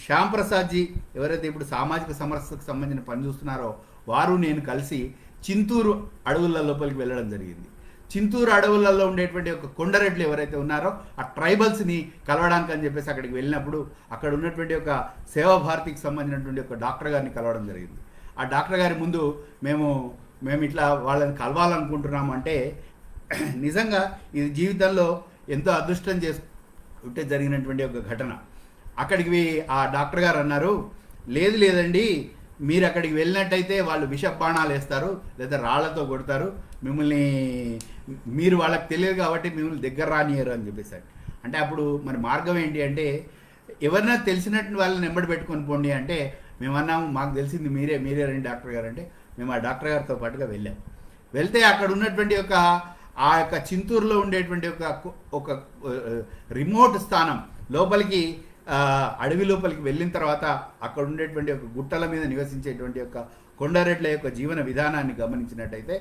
శ్యామ్ ప్రసాద్జీ ఎవరైతే ఇప్పుడు సామాజిక సమస్యకు సంబంధించిన పని చూస్తున్నారో వారు నేను కలిసి చింతూరు అడవుల లోపలికి వెళ్ళడం జరిగింది. చింతూరు అడవులలో ఉండేటువంటి ఒక కొండరెడ్లు ఎవరైతే ఉన్నారో ఆ ట్రైబల్స్ని కలవడానికి అని చెప్పేసి అక్కడికి వెళ్ళినప్పుడు అక్కడ ఉన్నటువంటి ఒక సేవాభారతికి సంబంధించినటువంటి ఒక డాక్టర్ గారిని కలవడం జరిగింది. ఆ డాక్టర్ గారి ముందు మేము ఇట్లా వాళ్ళని కలవాలనుకుంటున్నాము అంటే నిజంగా ఇది జీవితంలో ఎంతో అదృష్టం చేసుకుంటే జరిగినటువంటి ఒక ఘటన. అక్కడికి ఆ డాక్టర్ గారు అన్నారు, లేదండి మీరు అక్కడికి వెళ్ళినట్టయితే వాళ్ళు విష బాణాలు వేస్తారు లేదా రాళ్లతో కొడతారు, మిమ్మల్ని మీరు వాళ్ళకి తెలియదు కాబట్టి మిమ్మల్ని దగ్గర రానియరు అని చెప్పేశారు. అంటే అప్పుడు మరి మార్గం ఏంటి అంటే ఎవరైనా తెలిసినట్టు వాళ్ళని నెంబడి పెట్టుకొని పోండి అంటే మేమన్నాము మాకు తెలిసింది మీరే రండి డాక్టర్ గారు అంటే మేము ఆ డాక్టర్ గారితో పాటుగా వెళ్ళాం. వెళ్తే అక్కడ ఉన్నటువంటి ఆ యొక్క చింతూరులో ఉండేటువంటి ఒక రిమోట్ స్థానం లోపలికి అడవి లోపలికి వెళ్ళిన తర్వాత అక్కడ ఉండేటువంటి ఒక గుట్టల మీద నివసించేటువంటి యొక్క కొండరెడ్ల యొక్క జీవన విధానాన్ని గమనించినట్టయితే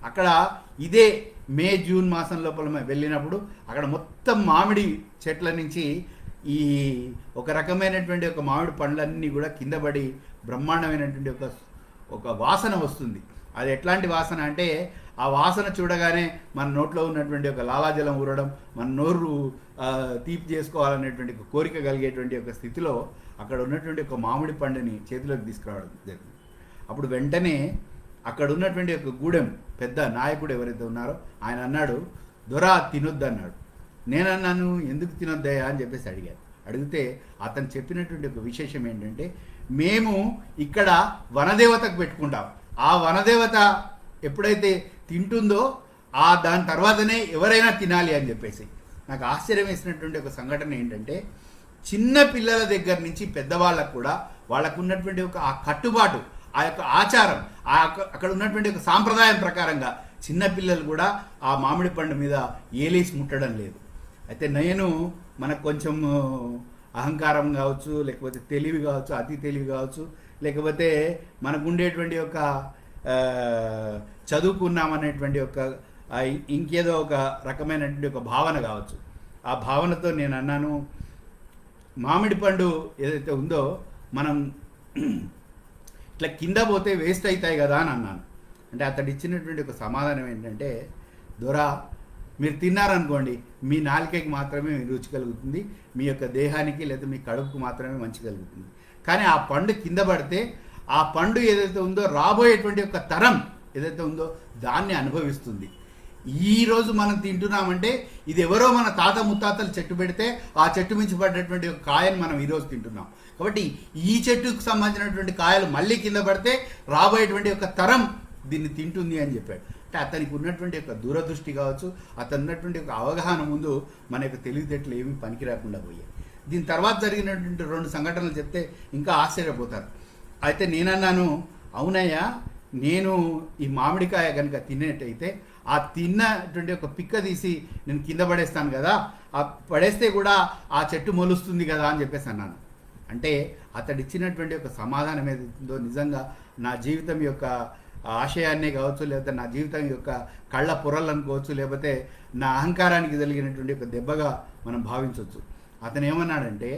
అక్కడ ఇదే మే జూన్ మాసం లోపల వెళ్ళినప్పుడు అక్కడ మొత్తం మామిడి చెట్ల నుంచి ఈ ఒక రకమైనటువంటి ఒక మామిడి పండ్లన్నీ కూడా కింద పడి బ్రహ్మాండమైనటువంటి ఒక వాసన వస్తుంది. అది ఎట్లాంటి వాసన అంటే ఆ వాసన చూడగానే మన నోట్లో ఉన్నటువంటి ఒక లాలాజలం ఊరడం, మన నోరు తీపి చేసుకోవాలనేటువంటి ఒక కోరిక కలిగేటువంటి ఒక స్థితిలో అక్కడ ఉన్నటువంటి ఒక మామిడి పండుని చేతిలోకి తీసుకురావడం జరిగింది. అప్పుడు వెంటనే అక్కడ ఉన్నటువంటి ఒక గూడెం పెద్ద నాయకుడు ఎవరైతే ఉన్నారో ఆయన అన్నాడు, దొరా తినొద్దు అన్నాడు. నేనన్నాను ఎందుకు తినొద్దయా అని చెప్పేసి అడిగితే అతను చెప్పినటువంటి ఒక విశేషం ఏంటంటే మేము ఇక్కడ వనదేవతకు పెట్టుకుంటాం, ఆ వనదేవత ఎప్పుడైతే తింటుందో దాని తర్వాతనే ఎవరైనా తినాలి అని చెప్పేసి. నాకు ఆశ్చర్యం వేసినటువంటి ఒక సంఘటన ఏంటంటే చిన్న పిల్లల దగ్గర నుంచి పెద్దవాళ్ళకు కూడా వాళ్ళకు ఉన్నటువంటి ఆ కట్టుబాటు, ఆ యొక్క ఆచారం, అక్కడ ఉన్నటువంటి ఒక సాంప్రదాయం ప్రకారంగా చిన్నపిల్లలు కూడా ఆ మామిడి పండు మీద ఏలేసి ముట్టడం లేదు. అయితే నేను మనకు కొంచెం అహంకారం కావచ్చు, లేకపోతే తెలివి కావచ్చు, అతి తెలివి కావచ్చు, లేకపోతే మనకు ఉండేటువంటి ఒక చదువుకున్నామనేటువంటి ఒక ఇంకేదో ఒక రకమైనటువంటి ఒక భావన కావచ్చు. ఆ భావనతో నేను అన్నాను, మామిడి పండు ఏదైతే ఉందో మనం ఇట్లా కింద పోతే వేస్ట్ అవుతాయి కదా అని అన్నాను. అంటే అతడు ఇచ్చినటువంటి ఒక సమాధానం ఏంటంటే, దొరా మీరు తిన్నారనుకోండి మీ నాలుకకి మాత్రమే రుచి కలుగుతుంది, మీ యొక్క దేహానికి లేదా మీ కడుపుకు మాత్రమే మంచి కలుగుతుంది. కానీ ఆ పండు కింద పడితే ఆ పండు ఏదైతే ఉందో రాబోయేటువంటి ఒక తరం ఏదైతే ఉందో దాన్ని అనుభవిస్తుంది. ఈరోజు మనం తింటున్నామంటే ఇది ఎవరో మన తాత ముత్తాతలు చెట్టు పెడితే ఆ చెట్టు మించి పడ్డటువంటి ఒక కాయను మనం ఈరోజు తింటున్నాం. కాబట్టి ఈ చెట్టుకు సంబంధించినటువంటి కాయలు మళ్ళీ కింద పడితే రాబోయేటువంటి ఒక తరం దీన్ని తింటుంది అని చెప్పాడు. అంటే అతనికి ఉన్నటువంటి ఒక దూరదృష్టి కావచ్చు, అతను ఉన్నటువంటి ఒక అవగాహన ముందు మన యొక్క తెలివితేటలు ఏమీ పనికి రాకుండా పోయాయి. దీని తర్వాత జరిగినటువంటి 2 సంఘటనలు చెప్తే ఇంకా ఆశ్చర్యపోతారు. అయితే నేనన్నాను, అవునయ్యా, నేను ఈ మామిడికాయ కనుక తినేటైతే ఆ తిన్నటువంటి ఒక పిక్క తీసి నేను కింద పడేస్తాను కదా, ఆ పడేస్తే కూడా ఆ చెట్టు మొలుస్తుంది కదా అని చెప్పేసి అన్నాను. అంటే అతడు ఇచ్చినటువంటి ఒక సమాధానం ఏదో నిజంగా నా జీవితం యొక్క ఆశయాన్నే కావచ్చు, లేకపోతే నా జీవితం యొక్క కళ్ళ పొరలు అనుకోవచ్చు, లేకపోతే నా అహంకారానికి జరిగినటువంటి ఒక దెబ్బగా మనం భావించవచ్చు. అతను ఏమన్నాడంటే,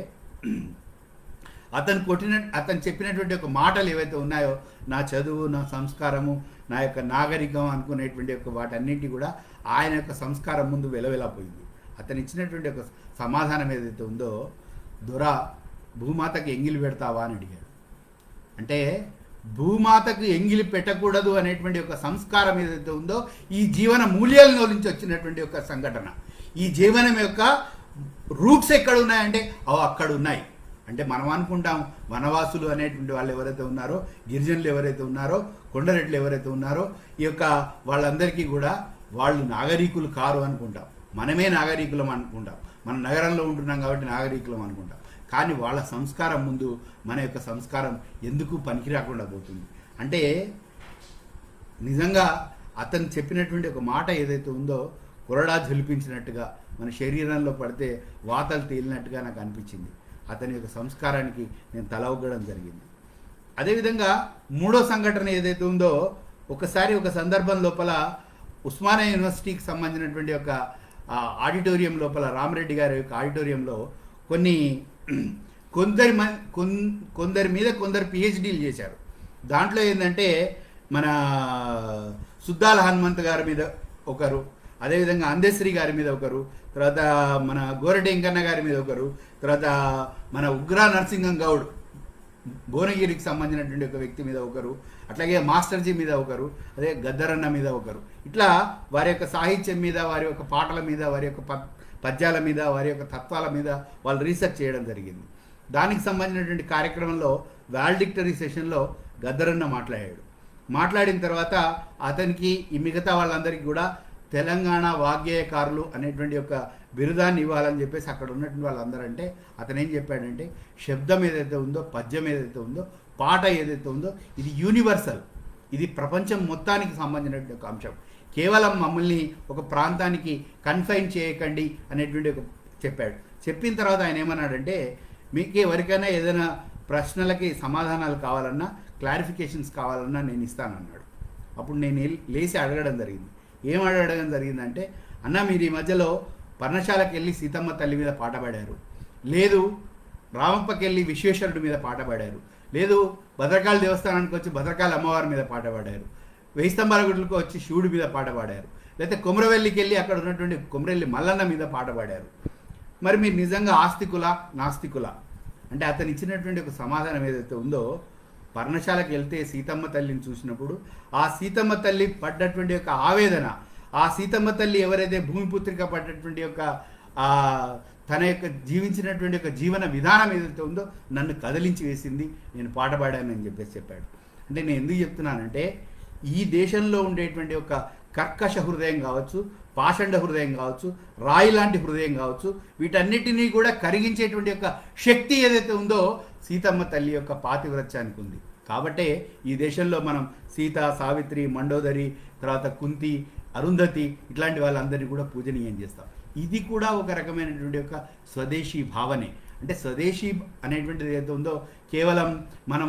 అతను చెప్పినటువంటి ఒక మాటలు ఏవైతే ఉన్నాయో, నా చదువు, నా సంస్కారము, నా యొక్క నాగరికం అనుకునేటువంటి ఒక వాటన్నింటి కూడా ఆయన యొక్క సంస్కారం ముందు వెలవెలపోయింది. అతను ఇచ్చినటువంటి ఒక సమాధానం ఏదైతే ఉందో, దొరా భూమాతకి ఎంగిలి పెడతావా అని అడిగాడు. అంటే భూమాతకు ఎంగిలి పెట్టకూడదు అనేటువంటి ఒక సంస్కారం ఏదైతే ఉందో ఈ జీవన మూల్యాల నుంచి వచ్చినటువంటి ఒక సంఘటన. ఈ జీవనం యొక్క రూట్స్ ఎక్కడ ఉన్నాయంటే అవి అక్కడ ఉన్నాయి. అంటే మనం అనుకుంటాం వనవాసులు అనేటువంటి వాళ్ళు ఎవరైతే ఉన్నారో, గిరిజనులు ఎవరైతే ఉన్నారో, కొండరెడ్లు ఎవరైతే ఉన్నారో, ఈ యొక్క వాళ్ళందరికీ కూడా వాళ్ళు నాగరికులు కారు అనుకుంటాం. మనమే నాగరికులం అనుకుంటాం. మనం నగరంలో ఉంటున్నాం కాబట్టి నాగరికులం అనుకుంటాం. కానీ వాళ్ళ సంస్కారం ముందు మన యొక్క సంస్కారం ఎందుకు పనికి రాకుండా పోతుంది. అంటే నిజంగా అతను చెప్పినటువంటి ఒక మాట ఏదైతే ఉందో కొరడా ఝలిపించినట్టుగా మన శరీరంలో పడితే వాతలు తేలినట్టుగా నాకు అనిపించింది. అతని యొక్క సంస్కారానికి నేను తల ఒగ్గడం జరిగింది. అదేవిధంగా 3వ సంఘటన ఏదైతే ఉందో, ఒకసారి ఒక సందర్భం లోపల ఉస్మానియా యూనివర్సిటీకి సంబంధించినటువంటి ఒక ఆడిటోరియం లోపల, రామరెడ్డి గారి యొక్క ఆడిటోరియంలో కొందరి మీద కొందరు పిహెచ్డీలు చేశారు. దాంట్లో ఏంటంటే మన సుద్దాల హనుమంత్ గారి మీద ఒకరు, అదేవిధంగా అందశ్రీ గారి మీద ఒకరు, తర్వాత మన గోరటి వెంకన్న గారి మీద ఒకరు, తర్వాత మన ఉగ్రా నరసింహం గౌడ్ భువనగిరికి సంబంధించినటువంటి ఒక వ్యక్తి మీద ఒకరు, అట్లాగే మాస్టర్జీ మీద ఒకరు, అదే గద్దరన్న మీద ఒకరు. ఇట్లా వారి యొక్క సాహిత్యం మీద, వారి యొక్క పాటల మీద, వారి యొక్క పద్యాల మీద, వారి యొక్క తత్వాల మీద వాళ్ళు రీసెర్చ్ చేయడం జరిగింది. దానికి సంబంధించినటువంటి కార్యక్రమంలో వాల్డిక్టరీ సెషన్లో గద్దరన్న మాట్లాడిన తర్వాత అతనికి ఈ మిగతా వాళ్ళందరికీ కూడా తెలంగాణ వాగ్గేయకారులు అనేటువంటి ఒక బిరుదాన్ని ఇవ్వాలని చెప్పేసి అక్కడ ఉన్నటువంటి వాళ్ళందరూ, అంటే అతను ఏం చెప్పాడంటే, శబ్దం ఏదైతే ఉందో, పద్యం ఏదైతే ఉందో, పాట ఏదైతే ఉందో ఇది యూనివర్సల్, ఇది ప్రపంచం మొత్తానికి సంబంధించినటువంటి ఒక అంశం. కేవలం మమ్మల్ని ఒక ప్రాంతానికి కన్ఫైన్ చేయకండి అనేటువంటి ఒక చెప్పాడు. చెప్పిన తర్వాత ఆయన ఏమన్నాడంటే, మీకు ఎవరికైనా ఏదైనా ప్రశ్నలకి సమాధానాలు కావాలన్నా, క్లారిఫికేషన్స్ కావాలన్నా నేను ఇస్తానన్నాడు. అప్పుడు నేను లేచి అడగడం జరిగింది. ఏం అడగడం జరిగిందంటే, అన్న మీరు ఈ మధ్యలో పర్ణశాలకు వెళ్ళి సీతమ్మ తల్లి మీద పాట పాడారు, లేదు రామప్పకి వెళ్ళి విశ్వేశ్వరుడి మీద పాట పాడారు, లేదు భద్రకాళి దేవస్థానానికి వచ్చి భద్రకాళి అమ్మవారి మీద పాట పాడారు, 1000 స్తంభాల గుడులకు వచ్చి శివుడి మీద పాట పాడారు, లేకపోతే కొమరవెల్లికి వెళ్ళి అక్కడ ఉన్నటువంటి కొమరవెల్లి మల్లన్న మీద పాట పాడారు. మరి మీరు నిజంగా ఆస్తికులా నాస్తికులా అంటే అతను ఇచ్చినటువంటి ఒక సమాధానం ఏదైతే ఉందో, పర్ణశాలకు వెళ్తే సీతమ్మ తల్లిని చూసినప్పుడు ఆ సీతమ్మ తల్లి పడ్డటువంటి యొక్క ఆవేదన, ఆ సీతమ్మ తల్లి ఎవరైతే భూమిపుత్రిక పడ్డటువంటి యొక్క తన యొక్క జీవించినటువంటి యొక్క జీవన విధానం ఏదైతే ఉందో నన్ను కదిలించి వేసింది, నేను పాట పాడానని చెప్పాడు. అంటే నేను ఎందుకు చెప్తున్నానంటే, ఈ దేశంలో ఉండేటువంటి ఒక కర్కశ హృదయం కావచ్చు, పాషండ హృదయం కావచ్చు, రాయి లాంటి హృదయం కావచ్చు, వీటన్నిటినీ కూడా కరిగించేటువంటి యొక్క శక్తి ఏదైతే ఉందో సీతమ్మ తల్లి యొక్క పాతివ్రత్యానికి ఉంది. కాబట్టే ఈ దేశంలో మనం సీత, సావిత్రి, మండోదరి, తర్వాత కుంతి, అరుంధతి ఇట్లాంటి వాళ్ళందరినీ కూడా పూజనీయం చేస్తాం. ఇది కూడా ఒక రకమైనటువంటి ఒక స్వదేశీ భావనే. అంటే స్వదేశీ అనేటువంటిది ఏదైతే ఉందో కేవలం మనం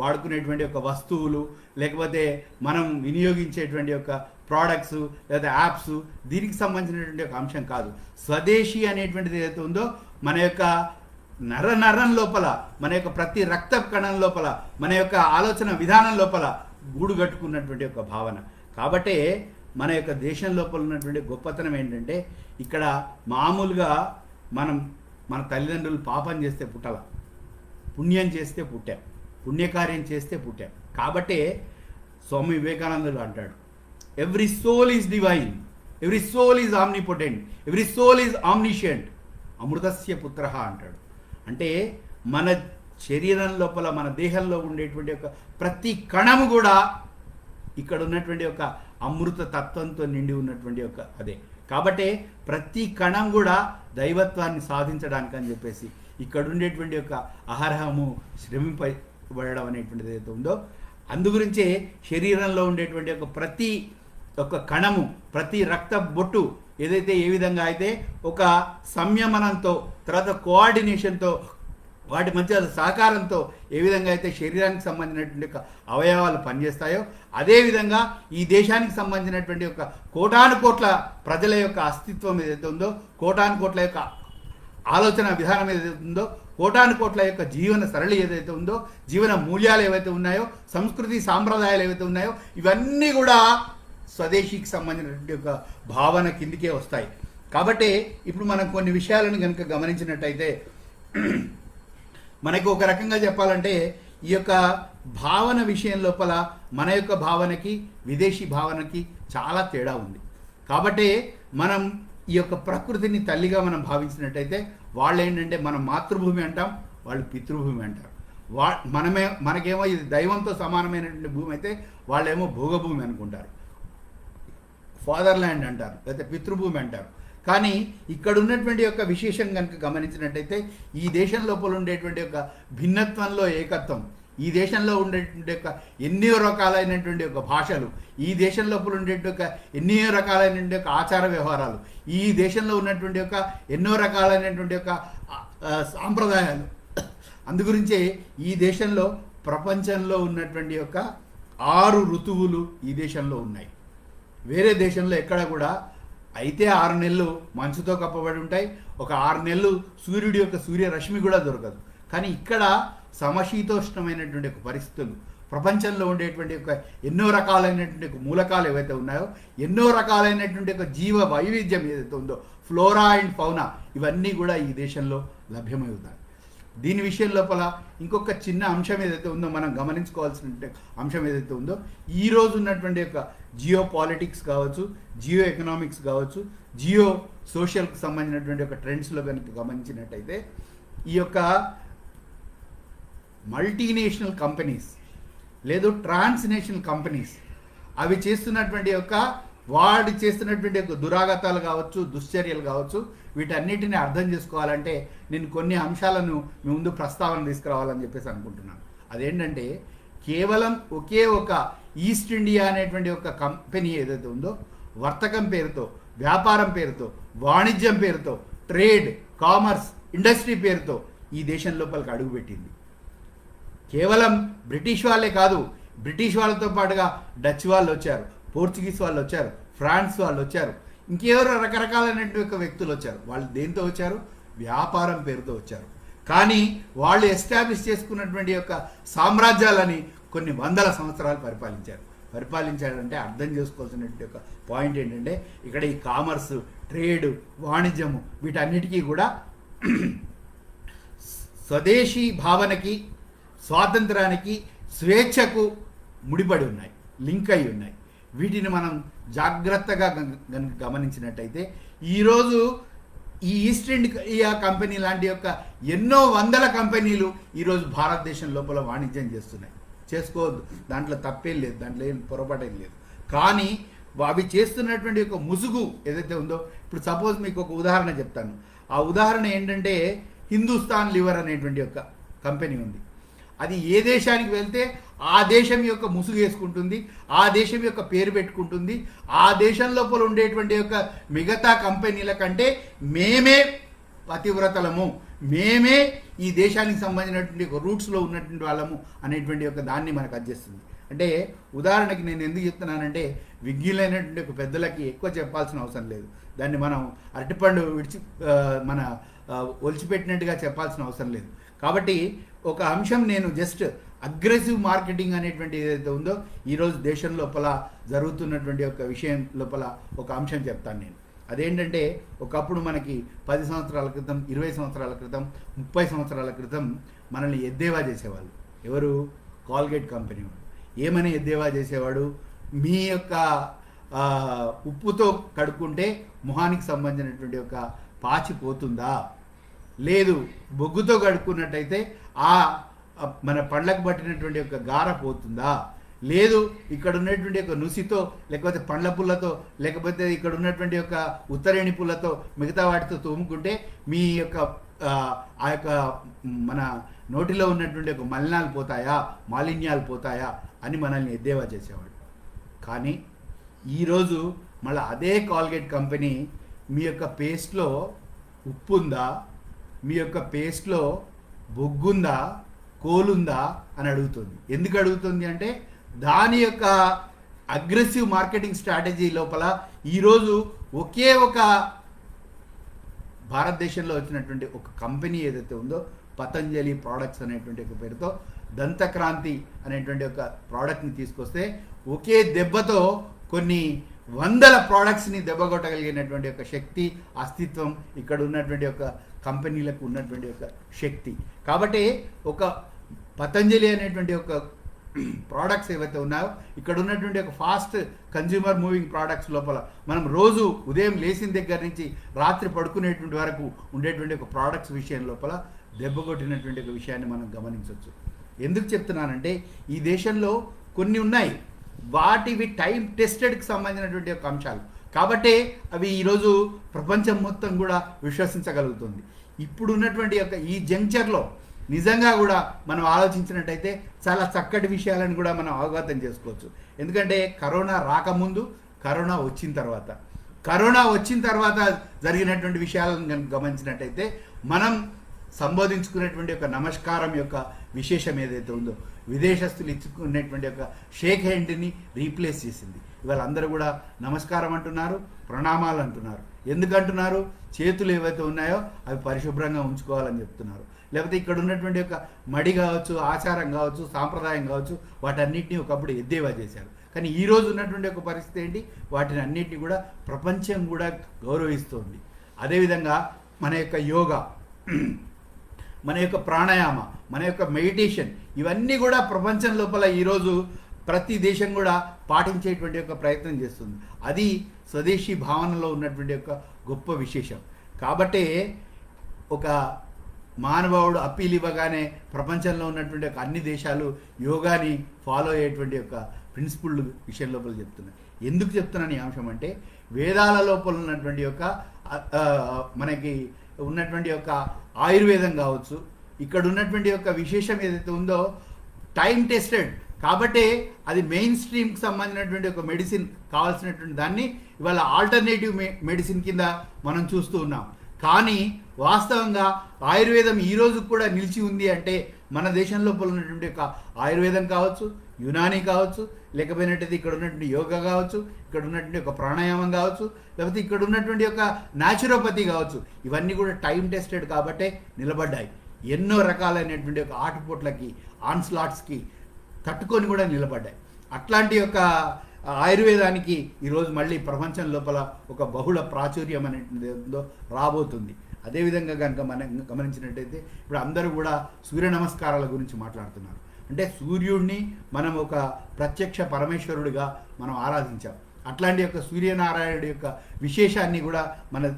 వాడుకునేటువంటి ఒక వస్తువులు, లేకపోతే మనం వినియోగించేటువంటి ఒక ప్రోడక్ట్స్ లేదా యాప్స్, దీనికి సంబంధించినటువంటి ఒక అంశం కాదు. స్వదేశీ అనేటువంటిది ఏదైతే ఉందో మన యొక్క నరం లోపల, మన యొక్క ప్రతి రక్త కణం లోపల, మన యొక్క ఆలోచన విధానం లోపల గూడు కట్టుకున్నటువంటి ఒక భావన. కాబట్టే మన యొక్క దేశం లోపల ఉన్నటువంటి గొప్పతనం ఏంటంటే, ఇక్కడ మామూలుగా మన తల్లిదండ్రులు పాపం చేస్తే పుట్టాల, పుణ్యం చేస్తే పుట్టాం, పుణ్యకార్యం చేస్తే పుట్టాం. కాబట్టే స్వామి వివేకానందుడు అంటాడు, every soul is divine, every soul is omnipotent, every soul is omniscient, అమృతస్య పుత్ర అంటాడు. అంటే మన శరీరం లోపల, మన దేహంలో ఉండేటువంటి ఒక ప్రతి కణము కూడా ఇక్కడ ఉన్నటువంటి ఒక అమృత తత్వంతో నిండి ఉన్నటువంటి ఒక అదే. కాబట్టి ప్రతి కణం కూడా దైవత్వాన్ని సాధించడానికి అని చెప్పేసి ఇక్కడ ఉండేటువంటి ఒక అహర్హము శ్రమింపబడడం అనేటువంటిది ఏదైతే ఉందో, అందుగురించే శరీరంలో ఉండేటువంటి ఒక ప్రతి ఒక్క కణము, ప్రతి రక్త బొట్టు ఏదైతే ఏ విధంగా అయితే ఒక సంయమనంతో, తర్వాత కోఆర్డినేషన్తో, వాటి మధ్య సహకారంతో ఏ విధంగా అయితే శరీరానికి సంబంధించినటువంటి ఒక అవయవాలు పనిచేస్తాయో, అదేవిధంగా ఈ దేశానికి సంబంధించినటువంటి ఒక కోటాను కోట్ల ప్రజల యొక్క అస్తిత్వం ఏదైతే ఉందో, కోటాను కోట్ల యొక్క ఆలోచన విధానం ఏదైతే ఉందో, కోటాను కోట్ల యొక్క జీవన సరళి ఏదైతే ఉందో, జీవన మూల్యాలు ఏవైతే ఉన్నాయో, సంస్కృతి సాంప్రదాయాలు ఏవైతే ఉన్నాయో, ఇవన్నీ కూడా స్వదేశీకి సంబంధించినటువంటి ఒక భావన కిందికే వస్తాయి. కాబట్టి ఇప్పుడు మనం కొన్ని విషయాలను కనుక గమనించినట్టయితే, మనకు ఒక రకంగా చెప్పాలంటే ఈ యొక్క భావన విషయం లోపల మన యొక్క భావనకి విదేశీ భావనకి చాలా తేడా ఉంది. కాబట్టి మనం ఈ యొక్క ప్రకృతిని తల్లిగా మనం భావించినట్టయితే, వాళ్ళు ఏంటంటే మనం మాతృభూమి అంటాం, వాళ్ళు పితృభూమి అంటారు. మనకేమో ఇది దైవంతో సమానమైనటువంటి భూమి అయితే, వాళ్ళేమో భోగభూమి అనుకుంటారు, ఫాదర్ ల్యాండ్ అంటారు, లేకపోతే పితృభూమి అంటారు. కానీ ఇక్కడ ఉన్నటువంటి యొక్క విశేషం కనుక గమనించినట్టయితే, ఈ దేశం లోపల ఉండేటువంటి యొక్క భిన్నత్వంలో ఏకత్వం, ఈ దేశంలో ఉండేటువంటి యొక్క ఎన్నో రకాలైనటువంటి యొక్క భాషలు, ఈ దేశం లోపల ఉండేటువంటి యొక్క ఎన్నో రకాలైనటువంటి యొక్క ఆచార వ్యవహారాలు, ఈ దేశంలో ఉన్నటువంటి యొక్క ఎన్నో రకాలైనటువంటి యొక్క సాంప్రదాయాలు. అందుగురించే ఈ దేశంలో ప్రపంచంలో ఉన్నటువంటి యొక్క 6 ఋతువులు ఈ దేశంలో ఉన్నాయి. వేరే దేశంలో ఎక్కడ కూడా అయితే 6 నెలలు మంచుతో కప్పబడి ఉంటాయి, ఒక 6 నెలలు సూర్యుడి యొక్క సూర్యరశ్మి కూడా దొరకదు. కానీ ఇక్కడ సమశీతోష్ణమైనటువంటి ఒక పరిస్థితులు, ప్రపంచంలో ఉండేటువంటి ఒక ఎన్నో రకాలైనటువంటి ఒక మూలకాలు ఏవైతే ఉన్నాయో, ఎన్నో రకాలైనటువంటి ఒక జీవ వైవిధ్యం ఏదైతే ఉందో, ఫ్లోరా అండ్ ఫౌనా, ఇవన్నీ కూడా ఈ దేశంలో లభ్యమై ఉన్నాయి. దీని విషయం లోపల ఇంకొక చిన్న అంశం ఏదైతే ఉందో, మనం గమనించుకోవాల్సిన అంశం ఏదైతే ఉందో, ఈరోజు ఉన్నటువంటి యొక్క జియో పాలిటిక్స్ కావచ్చు, జియో ఎకనామిక్స్ కావచ్చు, జియో సోషల్కి సంబంధించినటువంటి ఒక ట్రెండ్స్లో కనుక గమనించినట్టయితే, ఈ యొక్క మల్టీనేషనల్ కంపెనీస్ లేదు ట్రాన్స్నేషనల్ కంపెనీస్ అవి చేస్తున్నటువంటి యొక్క వాడు చేస్తున్నటువంటి యొక్క దురాగతాలు కావచ్చు, దుశ్చర్యలు కావచ్చు, వీటన్నిటిని అర్థం చేసుకోవాలంటే నేను కొన్ని అంశాలను మీ ముందు ప్రస్తావన తీసుకురావాలని చెప్పేసి అనుకుంటున్నాను. అదేంటంటే, కేవలం ఒకే ఒక ఈస్ట్ ఇండియా అనేటువంటి ఒక కంపెనీ ఏదైతే ఉందో, వర్తకం పేరుతో, వ్యాపారం పేరుతో, వాణిజ్యం పేరుతో, ట్రేడ్, కామర్స్, ఇండస్ట్రీ పేరుతో ఈ దేశం లోపలికి అడుగుపెట్టింది. కేవలం బ్రిటిష్ వాళ్ళే కాదు, బ్రిటిష్ వాళ్ళతో పాటుగా డచ్ వాళ్ళు వచ్చారు, పోర్చుగీస్ వాళ్ళు వచ్చారు, ఫ్రాన్స్ వాళ్ళు వచ్చారు, ఇంకెవరో రకరకాలైనటువంటి వ్యక్తులు వచ్చారు. వాళ్ళు దేంతో వచ్చారు? వ్యాపారం పేరుతో వచ్చారు. కానీ వాళ్ళు ఎస్టాబ్లిష్ చేసుకున్నటువంటి యొక్క సామ్రాజ్యాలని కొన్ని వందల సంవత్సరాలు పరిపాలించారంటే అర్థం చేసుకోవాల్సినటువంటి ఒక పాయింట్ ఏంటంటే, ఇక్కడ ఈ కామర్స్, ట్రేడ్, వాణిజ్యము వీటన్నిటికీ కూడా స్వదేశీ భావనకి, స్వాతంత్రానికి, స్వేచ్ఛకు ముడిపడి ఉన్నాయి, లింక్ అయి ఉన్నాయి. వీటిని మనం జాగ్రత్తగా గమనించినట్టయితే, ఈరోజు ఈ ఈస్ట్ ఇండియా కంపెనీ లాంటి యొక్క ఎన్నో వందల కంపెనీలు ఈరోజు భారతదేశం లోపల వాణిజ్యం చేస్తున్నాయి. చేసుకోవద్దు, దాంట్లో తప్పేం లేదు, దాంట్లో ఏం పొరపాటేం లేదు. కానీ అవి చేస్తున్నటువంటి ఒక ముసుగు ఏదైతే ఉందో, ఇప్పుడు సపోజ్ మీకు ఒక ఉదాహరణ చెప్తాను. ఆ ఉదాహరణ ఏంటంటే, హిందుస్థాన్ లివర్ అనేటువంటి ఒక కంపెనీ ఉంది. అది ఏ దేశానికి వెళ్తే ఆ దేశం యొక్క ముసుగు వేసుకుంటుంది, ఆ దేశం యొక్క పేరు పెట్టుకుంటుంది. ఆ దేశం లోపల ఉండేటువంటి యొక్క మిగతా కంపెనీల కంటే మేమే పతివ్రతలము, మేమే ఈ దేశానికి సంబంధించినటువంటి ఒక రూట్స్లో ఉన్నటువంటి వాళ్ళము అనేటువంటి ఒక దాన్ని మనకు అందిస్తుంది. అంటే ఉదాహరణకి నేను ఎందుకు చెప్తున్నానంటే, విజ్ఞులైనటువంటి ఒక పెద్దలకి ఎక్కువ చెప్పాల్సిన అవసరం లేదు. దాన్ని మనం అరటిపండు మన ఒలిచిపెట్టినట్టుగా చెప్పాల్సిన అవసరం లేదు. కాబట్టి ఒక అంశం నేను జస్ట్ అగ్రెసివ్ మార్కెటింగ్ అనేటువంటి ఏదైతే ఉందో ఈరోజు దేశం లోపల జరుగుతున్నటువంటి ఒక విషయం లోపల ఒక అంశం చెప్తాను నేను. అదేంటంటే, ఒకప్పుడు మనకి 10 సంవత్సరాల క్రితం, 20 సంవత్సరాల క్రితం, 30 సంవత్సరాల క్రితం మనల్ని ఎద్దేవా చేసేవాళ్ళు. ఎవరు? కాల్గేట్ కంపెనీ వాడు. ఏమని ఎద్దేవా చేసేవాడు? మీ యొక్క ఉప్పుతో కడుక్కుంటే మొహానికి సంబంధించినటువంటి ఒక పాచి పోతుందా, లేదు బొగ్గుతో కడుక్కున్నట్టయితే ఆ మన పండ్లకు పట్టినటువంటి ఒక గార పోతుందా, లేదు ఇక్కడ ఉన్నటువంటి ఒక నుసితో, లేకపోతే పండ్ల పుల్లతో, లేకపోతే ఇక్కడ ఉన్నటువంటి యొక్క ఉత్తరేణి పుల్లతో మిగతా వాటితో తోముకుంటే మీ యొక్క ఆ యొక్క మన నోటిలో ఉన్నటువంటి ఒక మలినాలు పోతాయా, మాలిన్యాలు పోతాయా అని మనల్ని ఎద్దేవా చేసేవాడు. కానీ ఈరోజు మళ్ళీ అదే కాల్గేట్ కంపెనీ మీ యొక్క పేస్ట్లో ఉప్పు ఉందా, మీ యొక్క పేస్ట్లో బొగ్గుందా, కోలుందా అని అడుగుతుంది. ఎందుకు అడుగుతుంది అంటే, దాని యొక్క అగ్రెసివ్ మార్కెటింగ్ స్ట్రాటజీ లోపల ఈరోజు ఒకే ఒక భారతదేశంలో వచ్చినటువంటి ఒక కంపెనీ ఏదైతే ఉందో, పతంజలి ప్రోడక్ట్స్ అనేటువంటి ఒక పేరుతో దంతక్రాంతి అనేటువంటి ఒక ప్రోడక్ట్ని తీసుకొస్తే ఒకే దెబ్బతో కొన్ని వందల ప్రోడక్ట్స్ని దెబ్బకొట్టగలిగినటువంటి ఒక శక్తి, అస్తిత్వం ఇక్కడ ఉన్నటువంటి ఒక కంపెనీలకు ఉన్నటువంటి ఒక శక్తి. కాబట్టి ఒక పతంజలి అనేటువంటి ఒక ప్రోడక్ట్స్ ఏవైతే ఉన్నాయో, ఇక్కడ ఉన్నటువంటి ఒక ఫాస్ట్ కన్జ్యూమర్ మూవింగ్ ప్రోడక్ట్స్ లోపల మనం రోజు ఉదయం లేచిన దగ్గర నుంచి రాత్రి పడుకునేటువంటి వరకు ఉండేటువంటి ఒక ప్రోడక్ట్స్ విషయం లోపల దెబ్బ కొట్టినటువంటి ఒక విషయాన్ని మనం గమనించవచ్చు. ఎందుకు చెప్తున్నానంటే, ఈ దేశంలో కొన్ని ఉన్నాయి, వాటివి టైం టెస్టెడ్కి సంబంధించినటువంటి ఒక అంశాలు కాబట్టి అవి ఈరోజు ప్రపంచం మొత్తం కూడా విశ్వసించగలుగుతుంది. ఇప్పుడు ఉన్నటువంటి యొక్క ఈ జంక్చర్లో నిజంగా కూడా మనం ఆలోచించినట్టయితే చాలా చక్కటి విషయాలను కూడా మనం అవగతం చేసుకోవచ్చు. ఎందుకంటే కరోనా రాకముందు, కరోనా వచ్చిన తర్వాత జరిగినటువంటి విషయాలను గమనించినట్టయితే మనం సంబోధించుకునేటువంటి ఒక నమస్కారం యొక్క విశేషం ఏదైతే ఉందో, విదేశస్తులు ఇచ్చుకునేటువంటి ఒక షేక్ హ్యాండ్ని రీప్లేస్ చేసింది. ఇవాళ అందరూ కూడా నమస్కారం అంటున్నారు, ప్రణామాలు అంటున్నారు. ఎందుకంటున్నారు? చేతులు ఏవైతే ఉన్నాయో అవి పరిశుభ్రంగా ఉంచుకోవాలని చెప్తున్నారు. లేకపోతే ఇక్కడ ఉన్నటువంటి ఒక మడి కావచ్చు, ఆచారం కావచ్చు, సాంప్రదాయం కావచ్చు, వాటన్నిటిని ఒకప్పుడు ఎద్దేవా చేశారు. కానీ ఈరోజు ఉన్నటువంటి ఒక పరిస్థితి ఏంటి? వాటిని అన్నిటిని కూడా ప్రపంచం కూడా గౌరవిస్తోంది. అదేవిధంగా మన యొక్క యోగా, మన యొక్క ప్రాణాయామ, మన యొక్క మెడిటేషన్, ఇవన్నీ కూడా ప్రపంచం లోపల ఈరోజు ప్రతి దేశం కూడా పాటించేటువంటి ఒక ప్రయత్నం చేస్తుంది. అది స్వదేశీ భావనలో ఉన్నటువంటి ఒక గొప్ప విశేషం. కాబట్టే ఒక మానవుడు అప్పీల్ ఇవ్వగానే ప్రపంచంలో ఉన్నటువంటి ఒక అన్ని దేశాలు యోగాని ఫాలో అయ్యేటువంటి ఒక ప్రిన్సిపుల్ విషయం లోపల చెప్తున్నాయి. ఎందుకు చెప్తున్నాను ఈ అంశం అంటే, వేదాల లోపల ఉన్నటువంటి యొక్క మనకి ఉన్నటువంటి యొక్క ఆయుర్వేదం కావచ్చు, ఇక్కడ ఉన్నటువంటి యొక్క విశేషం ఏదైతే ఉందో టైం టెస్టెడ్ కాబట్టి అది మెయిన్ స్ట్రీమ్కి సంబంధించినటువంటి ఒక మెడిసిన్ కావాల్సినటువంటి దాన్ని ఇవాళ ఆల్టర్నేటివ్ మెడిసిన్ కింద మనం చూస్తూ ఉన్నాం. కానీ వాస్తవంగా ఆయుర్వేదం ఈ రోజు కూడా నిలిచి ఉంది అంటే మన దేశం లోపల ఉన్నటువంటి ఒక ఆయుర్వేదం కావచ్చు, యునాని కావచ్చు, లేకపోయినట్టయితే ఇక్కడ ఉన్నటువంటి యోగా కావచ్చు, ఇక్కడ ఉన్నటువంటి ఒక ప్రాణాయామం కావచ్చు, లేకపోతే ఇక్కడ ఉన్నటువంటి ఒక న్యాచురోపతి కావచ్చు, ఇవన్నీ కూడా టైం టెస్టెడ్ కాబట్టే నిలబడ్డాయి. ఎన్నో రకాలైనటువంటి ఒక ఆటుపోట్లకి, ఆన్స్లాట్స్కి తట్టుకొని కూడా నిలబడ్డాయి. అట్లాంటి యొక్క ఆయుర్వేదానికి ఈరోజు మళ్ళీ ప్రపంచం లోపల ఒక బహుళ ప్రాచుర్యం అనేటువంటిదో రాబోతుంది. అదేవిధంగా కనుక మనం గమనించినట్టయితే ఇప్పుడు అందరూ కూడా సూర్య నమస్కారాల గురించి మాట్లాడుతున్నారు. అంటే సూర్యుడిని మనం ఒక ప్రత్యక్ష పరమేశ్వరుడిగా మనం ఆరాధించాం. అట్లాంటి యొక్క సూర్యనారాయణుడి యొక్క విశేషాన్ని కూడా మన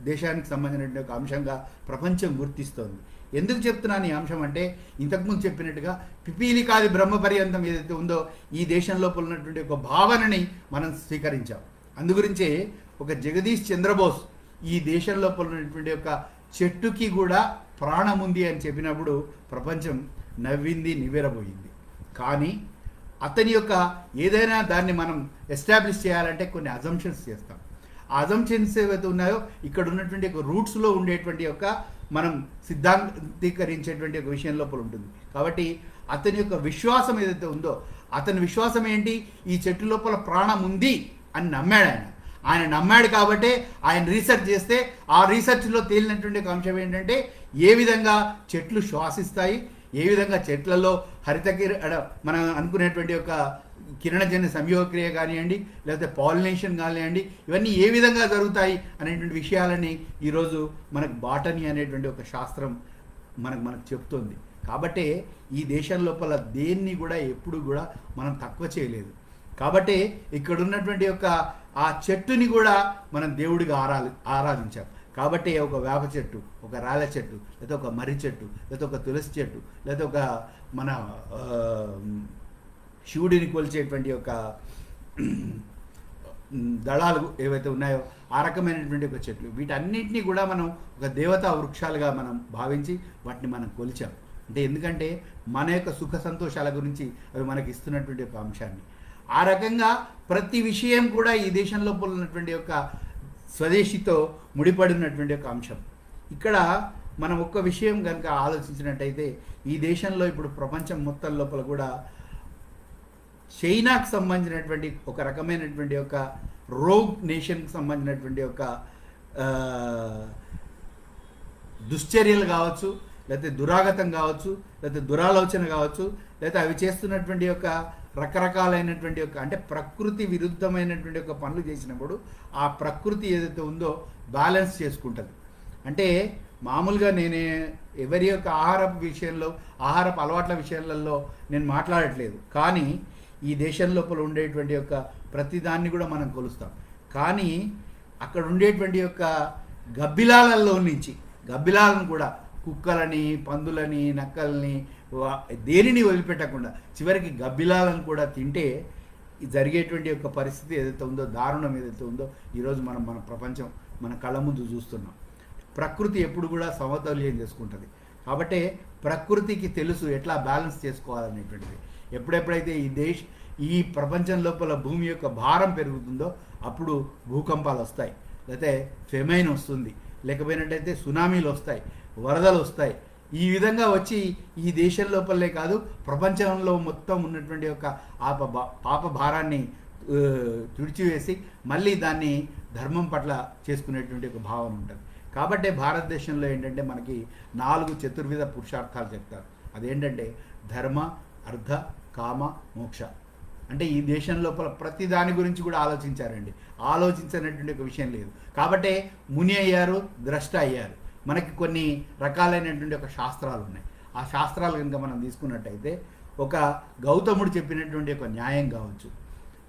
దేశానికి సంబంధించిన ఒక అంశంగా ప్రపంచం గుర్తిస్తోంది. ఎందుకు చెప్తున్నాను ఈ అంశం అంటే, ఇంతకుముందు చెప్పినట్టుగా పిపీలికాది బ్రహ్మపర్యంతం ఏదైతే ఉందో ఈ దేశం లోపల ఉన్నటువంటి ఒక భావనని మనం స్వీకరించాం. అందుగురించే ఒక జగదీష్ చంద్రబోస్ ఈ దేశం లోపల ఉన్నటువంటి ఒక చెట్టుకి కూడా ప్రాణం ఉంది అని చెప్పినప్పుడు ప్రపంచం నవ్వింది, నివ్వెరబోయింది. కానీ అతని యొక్క ఏదైనా దాన్ని మనం ఎస్టాబ్లిష్ చేయాలంటే కొన్ని అజంప్షన్స్ చేస్తాం. ఆ అజంప్షన్స్ ఏవైతే ఉన్నాయో ఇక్కడ ఉన్నటువంటి ఒక రూట్స్లో ఉండేటువంటి యొక్క మనం సిద్ధాంతీకరించేటువంటి ఒక విషయం లోపల ఉంటుంది. కాబట్టి అతని యొక్క విశ్వాసం ఏదైతే ఉందో, అతని విశ్వాసం ఏంటి, ఈ చెట్టు లోపల ప్రాణం ఉంది అని నమ్మాడు ఆయన నమ్మాడు. కాబట్టి ఆయన రీసెర్చ్ చేస్తే ఆ రీసెర్చ్లో తేలినటువంటి ఒక అంశం ఏంటంటే ఏ విధంగా చెట్లు శ్వాసిస్తాయి, ఏ విధంగా చెట్లలో మనం అనుకునేటువంటి ఒక కిరణజన్య సంయోగక్రియ కానివ్వండి, లేకపోతే పాలినేషన్ కానివ్వండి, ఇవన్నీ ఏ విధంగా జరుగుతాయి అనేటువంటి విషయాలని ఈరోజు మనకు బాటనీ అనేటువంటి ఒక శాస్త్రం మనకు చెప్తుంది. కాబట్టి ఈ దేశం లోపల దేన్ని కూడా ఎప్పుడు కూడా మనం తక్కువ చేయలేదు. కాబట్టి ఇక్కడ ఉన్నటువంటి యొక్క ఆ చెట్టుని కూడా మనం దేవుడిగా ఆరాధించాం. కాబట్టి ఒక వేప చెట్టు, ఒక రాళ్ళ చెట్టు, లేదా ఒక మర్రి చెట్టు, లేదా ఒక తులసి చెట్టు, లేదా ఒక మన శివుడిని కొలిచేటువంటి ఒక దళాలు ఏవైతే ఉన్నాయో ఆ రకమైనటువంటి ఒక చెట్లు, వీటన్నిటినీ కూడా మనం ఒక దేవతా వృక్షాలుగా మనం భావించి వాటిని మనం కొలిచాం. అంటే ఎందుకంటే మన యొక్క సుఖ సంతోషాల గురించి అవి మనకి ఇస్తున్నటువంటి ఒక అంశాన్ని. ఆ రకంగా ప్రతి విషయం కూడా ఈ దేశం లోపల ఉన్నటువంటి యొక్క స్వదేశీతో ముడిపడినటువంటి ఒక అంశం. ఇక్కడ మనం ఒక్క విషయం కనుక ఆలోచించినట్టయితే ఈ దేశంలో ఇప్పుడు ప్రపంచం మొత్తం లోపల కూడా చైనాకు సంబంధించినటువంటి ఒక రకమైనటువంటి ఒక రోగ్ నేషన్కి సంబంధించినటువంటి ఒక దుశ్చర్యలు కావచ్చు, లేకపోతే దురాగతం కావచ్చు, లేకపోతే దురాలోచన కావచ్చు, లేకపోతే అవి చేస్తున్నటువంటి యొక్క రకరకాలైనటువంటి యొక్క అంటే ప్రకృతి విరుద్ధమైనటువంటి ఒక పనులు చేసినప్పుడు ఆ ప్రకృతి ఏదైతే ఉందో బ్యాలెన్స్ చేసుకుంటుంది. అంటే మామూలుగా నేనే ఎవరి యొక్క ఆహారపు అలవాట్ల విషయాలలో నేను మాట్లాడట్లేదు. కానీ ఈ దేశం లోపల ఉండేటువంటి యొక్క ప్రతిదాన్ని కూడా మనం కొలుస్తాం. కానీ అక్కడ ఉండేటువంటి యొక్క గబ్బిలాలను కూడా కుక్కలని, పందులని, నక్కల్ని, దేనిని వదిలిపెట్టకుండా చివరికి గబ్బిలాలను కూడా తింటే జరిగేటువంటి యొక్క పరిస్థితి ఏదైతే ఉందో, దారుణం ఏదైతే ఉందో ఈరోజు మన ప్రపంచం మన కళ్ళ ముందు చూస్తున్నాం. ప్రకృతి ఎప్పుడు కూడా సమతౌల్యం చేసుకుంటుంది. కాబట్టి ప్రకృతికి తెలుసు ఎట్లా బ్యాలెన్స్ చేసుకోవాలనేటువంటిది. ఎప్పుడెప్పుడైతే ఈ ప్రపంచం లోపల భూమి యొక్క భారం పెరుగుతుందో అప్పుడు భూకంపాలు వస్తాయి, లేకపోతే ఫెమైన్ వస్తుంది, లేకపోయినట్టయితే సునామీలు వస్తాయి, వరదలు వస్తాయి. ఈ విధంగా వచ్చి ఈ దేశం లోపలే కాదు ప్రపంచంలో మొత్తం ఉన్నటువంటి యొక్క పాప భారాన్ని తుడిచివేసి మళ్ళీ దాన్ని ధర్మం పట్ల చేసుకునేటువంటి ఒక భావన ఉంటుంది. కాబట్టి భారతదేశంలో ఏంటంటే మనకి 4 చతుర్విధ పురుషార్థాలు చెప్తారు. అదేంటంటే ధర్మ, అర్థ, కామ, మోక్ష. అంటే ఈ దేశం లోపల ప్రతి దాని గురించి కూడా ఆలోచించారండి. ఆలోచించినటువంటి ఒక విషయం లేదు. కాబట్టి ముని అయ్యారు, ద్రష్ట అయ్యారు. మనకి కొన్ని రకాలైనటువంటి ఒక శాస్త్రాలు ఉన్నాయి. ఆ శాస్త్రాలు కనుక మనం తీసుకున్నట్టయితే ఒక గౌతముడు చెప్పినటువంటి ఒక న్యాయం కావచ్చు,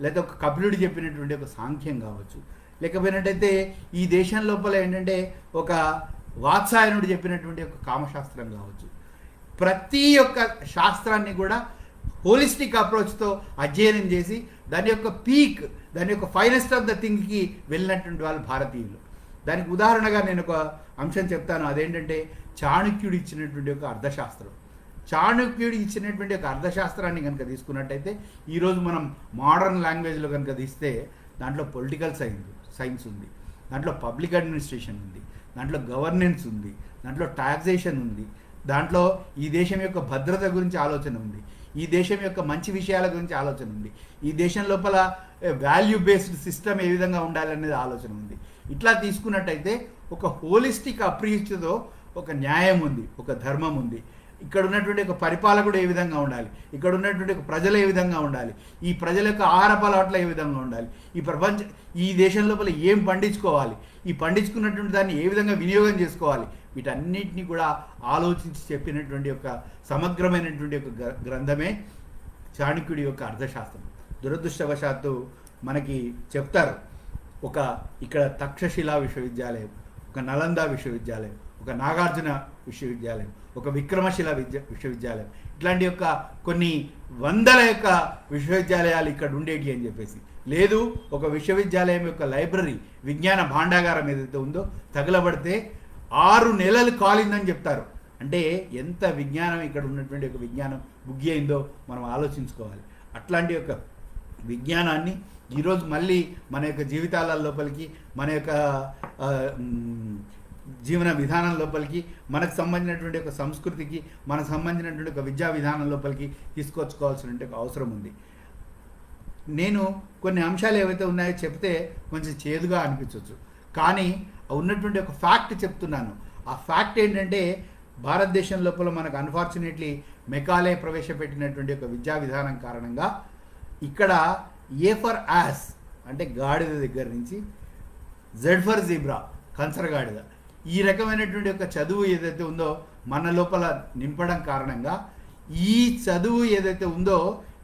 లేదా ఒక కపిలుడు చెప్పినటువంటి ఒక సాంఖ్యం కావచ్చు, లేకపోయినట్టయితే ఈ దేశం లోపల ఏంటంటే ఒక వాత్సాయనుడు చెప్పినటువంటి ఒక కామశాస్త్రం కావచ్చు. ప్రతి ఒక్క శాస్త్రాన్ని కూడా హోలిస్టిక్ అప్రోచ్తో అధ్యయనం చేసి దాని యొక్క పీక్, దాని యొక్క ఫైనెస్ట్ ఆఫ్ ద థింగ్కి వెళ్ళినటువంటి వాళ్ళు భారతీయులు. దానికి ఉదాహరణగా నేను ఒక అంశం చెప్తాను. అదేంటంటే చాణక్యుడు ఇచ్చినటువంటి ఒక అర్థశాస్త్రం. చాణక్యుడు ఇచ్చినటువంటి ఒక అర్థశాస్త్రాన్ని కనుక తీసుకున్నట్టయితే ఈరోజు మనం మోడర్న్ లాంగ్వేజ్లో కనుక తీస్తే దాంట్లో పొలిటికల్ సైన్స్ ఉంది, దాంట్లో పబ్లిక్ అడ్మినిస్ట్రేషన్ ఉంది, దాంట్లో గవర్నెన్స్ ఉంది, దాంట్లో టాక్సేషన్ ఉంది, దాంట్లో ఈ దేశం యొక్క భద్రత గురించి ఆలోచన ఉంది, ఈ దేశం యొక్క మంచి విషయాల గురించి ఆలోచన ఉంది, ఈ దేశం లోపల వాల్యూ బేస్డ్ సిస్టమ్ ఏ విధంగా ఉండాలనేది ఆలోచన ఉంది. ఇట్లా తీసుకున్నట్టయితే ఒక హోలిస్టిక్ అప్రోచ్తో ఒక న్యాయం ఉంది, ఒక ధర్మం ఉంది. ఇక్కడ ఉన్నటువంటి ఒక పరిపాలకుడు ఏ విధంగా ఉండాలి, ఇక్కడ ఉన్నటువంటి ఒక ప్రజలు ఏ విధంగా ఉండాలి, ఈ ప్రజల యొక్క ఆహారపు అలవాట్లు ఏ విధంగా ఉండాలి, ఈ దేశం లోపల ఏం పండించుకోవాలి, ఈ పండించుకున్నటువంటి దాన్ని ఏ విధంగా వినియోగం చేసుకోవాలి, వీటన్నిటిని కూడా ఆలోచించి చెప్పినటువంటి ఒక సమగ్రమైనటువంటి ఒక గ్రంథమే చాణక్యుడి యొక్క అర్థశాస్త్రం. దురదృష్టవశాత్తు మనకి చెప్తారు ఇక్కడ తక్షశిలా విశ్వవిద్యాలయం, ఒక నలంద విశ్వవిద్యాలయం, ఒక నాగార్జున విశ్వవిద్యాలయం, ఒక విక్రమశిల విశ్వవిద్యాలయం, ఇట్లాంటి యొక్క కొన్ని వందల యొక్క విశ్వవిద్యాలయాలు ఇక్కడ ఉండేటి అని చెప్పేసి. లేదు, ఒక విశ్వవిద్యాలయం యొక్క లైబ్రరీ, విజ్ఞాన భాండాగారం ఏదైతే ఉందో తగలబడితే 6 నెలలు కాలిందని చెప్తారు. అంటే ఎంత విజ్ఞానం ఇక్కడ ఉన్నటువంటి ఒక విజ్ఞానం బుగ్గి అయిందో మనం ఆలోచించుకోవాలి. అట్లాంటి యొక్క విజ్ఞానాన్ని ఈరోజు మళ్ళీ మన యొక్క జీవితాల లోపలికి, మన యొక్క జీవన విధానం లోపలికి, మనకు సంబంధించినటువంటి ఒక సంస్కృతికి, మనకు సంబంధించినటువంటి ఒక విద్యా విధానం లోపలికి తీసుకొచ్చుకోవాల్సిన ఒక అవసరం ఉంది. నేను కొన్ని అంశాలు ఏవైతే ఉన్నాయో చెప్తే కొంచెం చేదుగా అనిపించవచ్చు, కానీ ఉన్నటువంటి ఒక ఫ్యాక్ట్ చెప్తున్నాను. ఆ ఫ్యాక్ట్ ఏంటంటే భారతదేశం లోపల మనకు అన్ఫార్చునేట్లీ మెకాలే ప్రవేశపెట్టినటువంటి ఒక విద్యా విధానం కారణంగా ఇక్కడ ఏ ఫర్ యాస్ అంటే గాడిద దగ్గర నుంచి జెడ్ ఫర్ జీబ్రా కంచరగాడిద, ఈ రకమైనటువంటి ఒక చదువు ఏదైతే ఉందో మన లోపల నింపడం కారణంగా ఈ చదువు ఏదైతే ఉందో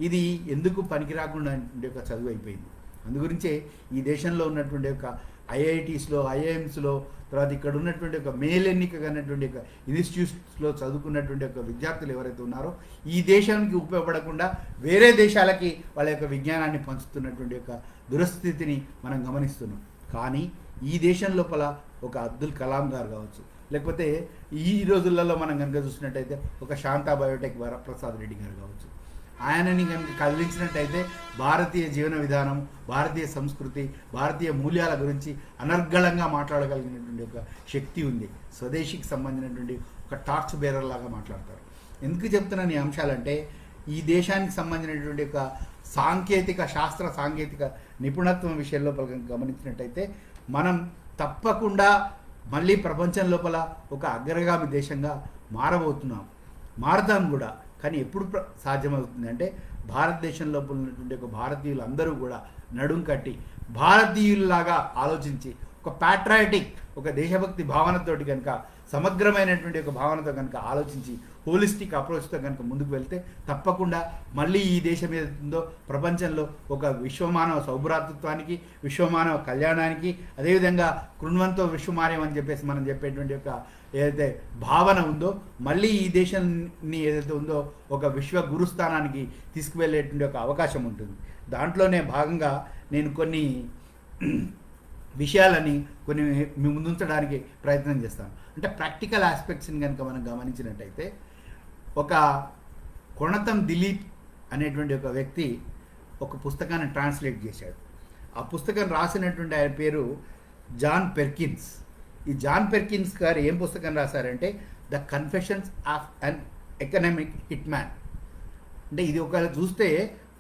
ఇది ఎందుకు పనికి రాకుండా ఒక చదువు అయిపోయింది. అందుగురించే ఈ దేశంలో ఉన్నటువంటి ఒక ఐఐటీస్లో, ఐఐఎమ్స్లో, తర్వాత ఇక్కడ ఉన్నటువంటి ఒక మేల్ ఎన్నిక ఉన్నటువంటి ఒక ఇన్స్టిట్యూట్స్లో చదువుకున్నటువంటి ఒక విద్యార్థులు ఎవరైతే ఉన్నారో ఈ దేశానికి ఉపయోగపడకుండా వేరే దేశాలకి వాళ్ళ యొక్క విజ్ఞానాన్ని పంచుతున్నటువంటి ఒక దురస్థితిని మనం గమనిస్తున్నాం. కానీ ఈ దేశం లోపల ఒక అబ్దుల్ కలాం గారు కావచ్చు, లేకపోతే ఈ రోజులలో మనం కనుక చూసినట్టయితే ఒక శాంతా బయోటెక్ వరప్రసాద్ రెడ్డి గారు కావచ్చు, ఆయనని కనుక కదిలించినట్టయితే భారతీయ జీవన విధానం, భారతీయ సంస్కృతి, భారతీయ మూల్యాల గురించి అనర్గళంగా మాట్లాడగలిగినటువంటి ఒక శక్తి ఉంది. స్వదేశీకి సంబంధించినటువంటి ఒక టార్చ్ బేరర్ లాగా మాట్లాడతారు. ఎందుకు చెప్తున్నాను ఈ అంశాలంటే ఈ దేశానికి సంబంధించినటువంటి ఒక శాస్త్ర సాంకేతిక నిపుణత్వం విషయం లోపల గమనించినట్టయితే మనం తప్పకుండా మళ్ళీ ప్రపంచం లోపల ఒక అగ్రగామి దేశంగా మారతాం కూడా. కానీ ఎప్పుడు సాధ్యమవుతుంది అంటే భారతదేశం లోపల ఉన్నటువంటి ఒక భారతీయులు అందరూ కూడా నడుం కట్టి భారతీయుల్లాగా ఆలోచించి ఒక ప్యాట్రియాటిక్, ఒక దేశభక్తి భావనతోటి కనుక, సమగ్రమైనటువంటి ఒక భావనతో కనుక ఆలోచించి హోలిస్టిక్ అప్రోచ్తో కనుక ముందుకు వెళ్తే తప్పకుండా మళ్ళీ ఈ దేశం ఏదైతుందో ప్రపంచంలో ఒక విశ్వమానవ సౌభ్రాతృత్వానికి, విశ్వమానవ కళ్యాణానికి, అదేవిధంగా కృణ్వంతో విశ్వమానవం అని చెప్పేసి మనం చెప్పేటువంటి ఒక ఏదైతే భావన ఉందో మళ్ళీ ఈ దేశాన్ని ఏదైతే ఉందో ఒక విశ్వ గురుస్థానానికి తీసుకువెళ్ళేటువంటి ఒక అవకాశం ఉంటుంది. దాంట్లోనే భాగంగా నేను కొన్ని విషయాలని కొన్ని మీ ముందుంచడానికి ప్రయత్నం చేస్తాను. అంటే ప్రాక్టికల్ ఆస్పెక్ట్స్ని కనుక మనం గమనించినట్టయితే ఒక కొణతం దిలీప్ అనేటువంటి ఒక వ్యక్తి ఒక పుస్తకాన్ని ట్రాన్స్లేట్ చేశాడు. ఆ పుస్తకం రాసినటువంటి ఆయన పేరు జాన్ పెర్కిన్స్. ఈ జాన్ పెర్కిన్స్ గారు ఏం పుస్తకం రాశారంటే the confessions of an economic hit man. అంటే ఇది ఒక చూస్తే